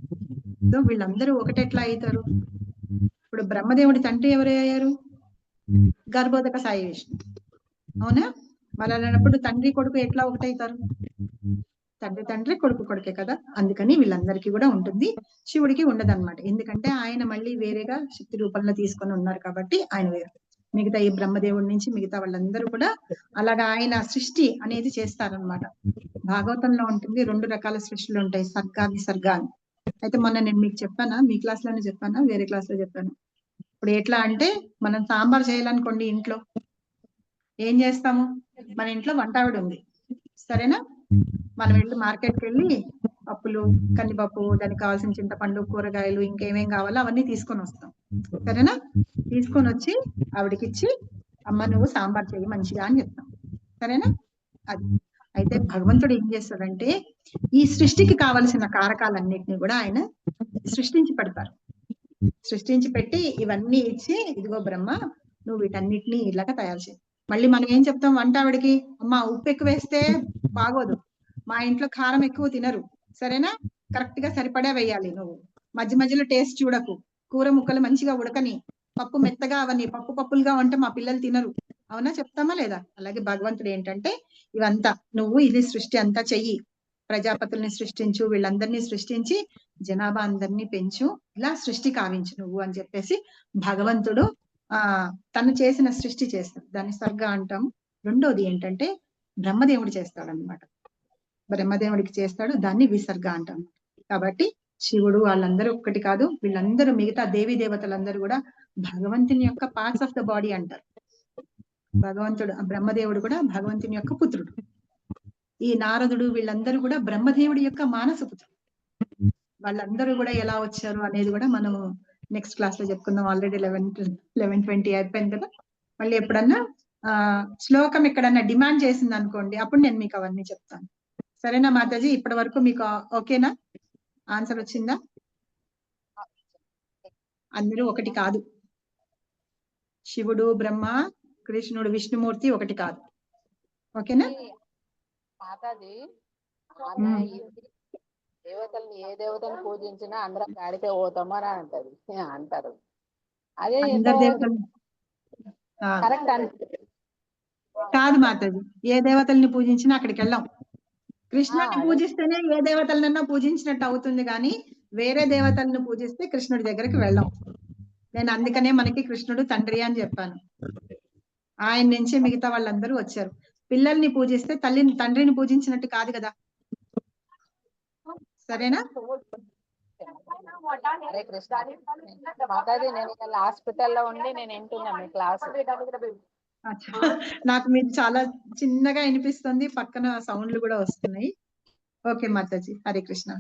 Speaker 2: సో వీళ్ళందరూ ఒకటెట్లా అవుతారు? ఇప్పుడు బ్రహ్మదేవుడి తండ్రి ఎవరు అయ్యారు? గర్భోదక సాయి విష్ణు, అవునా? మరి అన్నప్పుడు తండ్రి కొడుకు ఎట్లా ఒకటవుతారు? తండ్రి కొడుకు కొడుకే కదా. అందుకని వీళ్ళందరికీ కూడా ఉంటుంది, శివుడికి ఉండదన్నమాట. ఎందుకంటే ఆయన మళ్ళీ వేరేగా శక్తి రూపంలో తీసుకొని ఉన్నారు కాబట్టి ఆయన వేరు. మిగతా ఈ బ్రహ్మదేవుడి నుంచి మిగతా వాళ్ళందరూ కూడా అలాగా ఆయన సృష్టి అనేది చేస్తారనమాట. భాగవతంలో ఉంటుంది, 2 రకాల సృష్టిలు ఉంటాయి, సర్గా విసర్గా అని. అయితే మొన్న నేను మీకు చెప్పానా, మీ క్లాస్ లోనే చెప్పానా, వేరే క్లాస్ లో చెప్పాను? ఇప్పుడు ఎట్లా అంటే మనం సాంబార్ చేయాలనుకోండి, ఇంట్లో ఏం చేస్తాము? మన ఇంట్లో వంట ఆవిడ ఉంది, సరేనా? మనం వెళ్ళి మార్కెట్కి వెళ్ళి పప్పులు, కందిపప్పు, దానికి కావాల్సిన చింతపండు, కూరగాయలు, ఇంకేమేం కావాలో అవన్నీ తీసుకొని వస్తాం, సరేనా? తీసుకొని వచ్చి ఆవిడకి ఇచ్చి, అమ్మ నువ్వు సాంబార్ చెయ్యి మంచిగా అని చెప్తాం, సరేనా? అది అయితే భగవంతుడు ఏం చేస్తాడంటే ఈ సృష్టికి కావలసిన కారకాలన్నిటిని కూడా ఆయన సృష్టించి పెడతారు. సృష్టించి పెట్టి ఇవన్నీ ఇచ్చి, ఇదిగో బ్రహ్మ నువ్వు వీటన్నిటిని ఇలాగా తయారు చేయి. మళ్ళీ మనం ఏం చెప్తాం వంట ఆవిడకి? అమ్మ ఉప్పు ఎక్కువ వేస్తే బాగోదు, మా ఇంట్లో కారం ఎక్కువ తినరు, సరేనా? కరెక్ట్ గా సరిపడా వేయాలి, నువ్వు మధ్య మధ్యలో టేస్ట్ చూడకు, కూర ముక్కలు మంచిగా ఉడకని, పప్పు మెత్తగా అవని, పప్పులుగా ఉంటే మా పిల్లలు తినరు, అవునా? చెప్తామా లేదా? అలాగే భగవంతుడు ఏంటంటే ఇవంతా నువ్వు ఇది సృష్టి అంతా చెయ్యి, ప్రజాపతుల్ని సృష్టించు, వీళ్ళందరినీ సృష్టించి జనాభా అందరినీ పెంచు, ఇలా సృష్టి కావించు నువ్వు అని చెప్పేసి భగవంతుడు తను చేసిన సృష్టి చేస్తాడు, దాన్ని సర్గ అంటాం. రెండోది ఏంటంటే బ్రహ్మదేవుడు చేస్తాడనమాట, బ్రహ్మదేవుడికి చేస్తాడు, దాన్ని విసర్గ అంటాం. కాబట్టి శివుడు వాళ్ళందరూ ఒక్కటి కాదు, వీళ్ళందరూ మిగతా దేవీ దేవతలందరూ కూడా భగవంతుని యొక్క పార్ట్స్ ఆఫ్ ద బాడీ అంటారు. భగవంతుడు బ్రహ్మదేవుడు కూడా భగవంతుని యొక్క పుత్రుడు, ఈ నారదుడు వీళ్ళందరూ కూడా బ్రహ్మదేవుడి యొక్క మానస పుత్రుడు. వాళ్ళందరూ కూడా ఎలా వచ్చారు అనేది కూడా మనం నెక్స్ట్ క్లాస్ లో చెప్పుకుందాం. ఆల్రెడీ 11:20 అయిపోయింది కదా. మళ్ళీ ఎప్పుడన్నా శ్లోకం ఎక్కడన్నా డిమాండ్ చేసింది అనుకోండి, అప్పుడు నేను మీకు అవన్నీ చెప్తాను, సరేనా మాతాజీ? ఇప్పటి వరకు మీకు ఓకేనా? ఆన్సర్ వచ్చిందా? అందరూ ఒకటి కాదు, శివుడు బ్రహ్మ కృష్ణుడు విష్ణుమూర్తి ఒకటి కాదు. ఓకేనా?
Speaker 8: మాతాజీ ఆమె ఈ దేవతల్ని ఏ దేవతను పూజించినా అందరం గాడితే పోతాము అని అంటది అంటారు. అదే
Speaker 2: అందరి దేవతలు
Speaker 8: కరెక్ట్
Speaker 2: కాదు మాతాజీ, ఏ దేవతల్ని పూజించినా అక్కడికి వెళ్ళాం. కృష్ణుడిని పూజిస్తేనే ఏ దేవతలనన్నా పూజించినట్టు అవుతుంది, కానీ వేరే దేవతలను పూజిస్తే కృష్ణుడి దగ్గరికి వెళ్ళాం. నేను అందుకనే మనకి కృష్ణుడు తండ్రి అని చెప్పాను. ఆయన నుంచి మిగతా వాళ్ళందరూ వచ్చారు. పిల్లల్ని పూజిస్తే తండ్రిని పూజించినట్టు కాదు కదా. సరేనా?
Speaker 8: హరే కృష్ణ. మాతాజీ నేను ఇక్కడ హాస్పిటల్లో ఉండి నేను వింటున్నా మీ క్లాస్.
Speaker 2: నాకు మీరు చాలా చిన్నగా వినిపిస్తుంది, పక్కన సౌండ్లు కూడా వస్తున్నాయి. ఓకే మాతాజీ, Hare Krishna.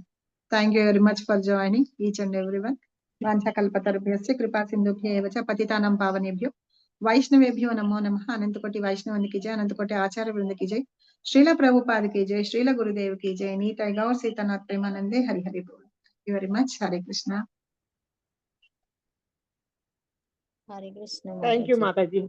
Speaker 2: Thank you very much for joining each and every one. వాంఛకల్పతరుభ్యశ్చ కృపా సింధుభ్యేవ చ పతితానాం పావనేభ్యో వైష్ణవేభ్యో నమో నమః. అనంతకోటి వైష్ణవునికి జై, అనంతకోటి ఆచార్య వృందకి జై, శ్రీల ప్రభుపాదకి జై, శ్రీల గురుదేవ్కి జై, నీతై గౌర్ సీతానాథ్ ప్రేమానందే హరి హరి బోల్. Thank you very much. Hare Krishna.
Speaker 4: Hare Krishna.
Speaker 7: Thank you Mataji.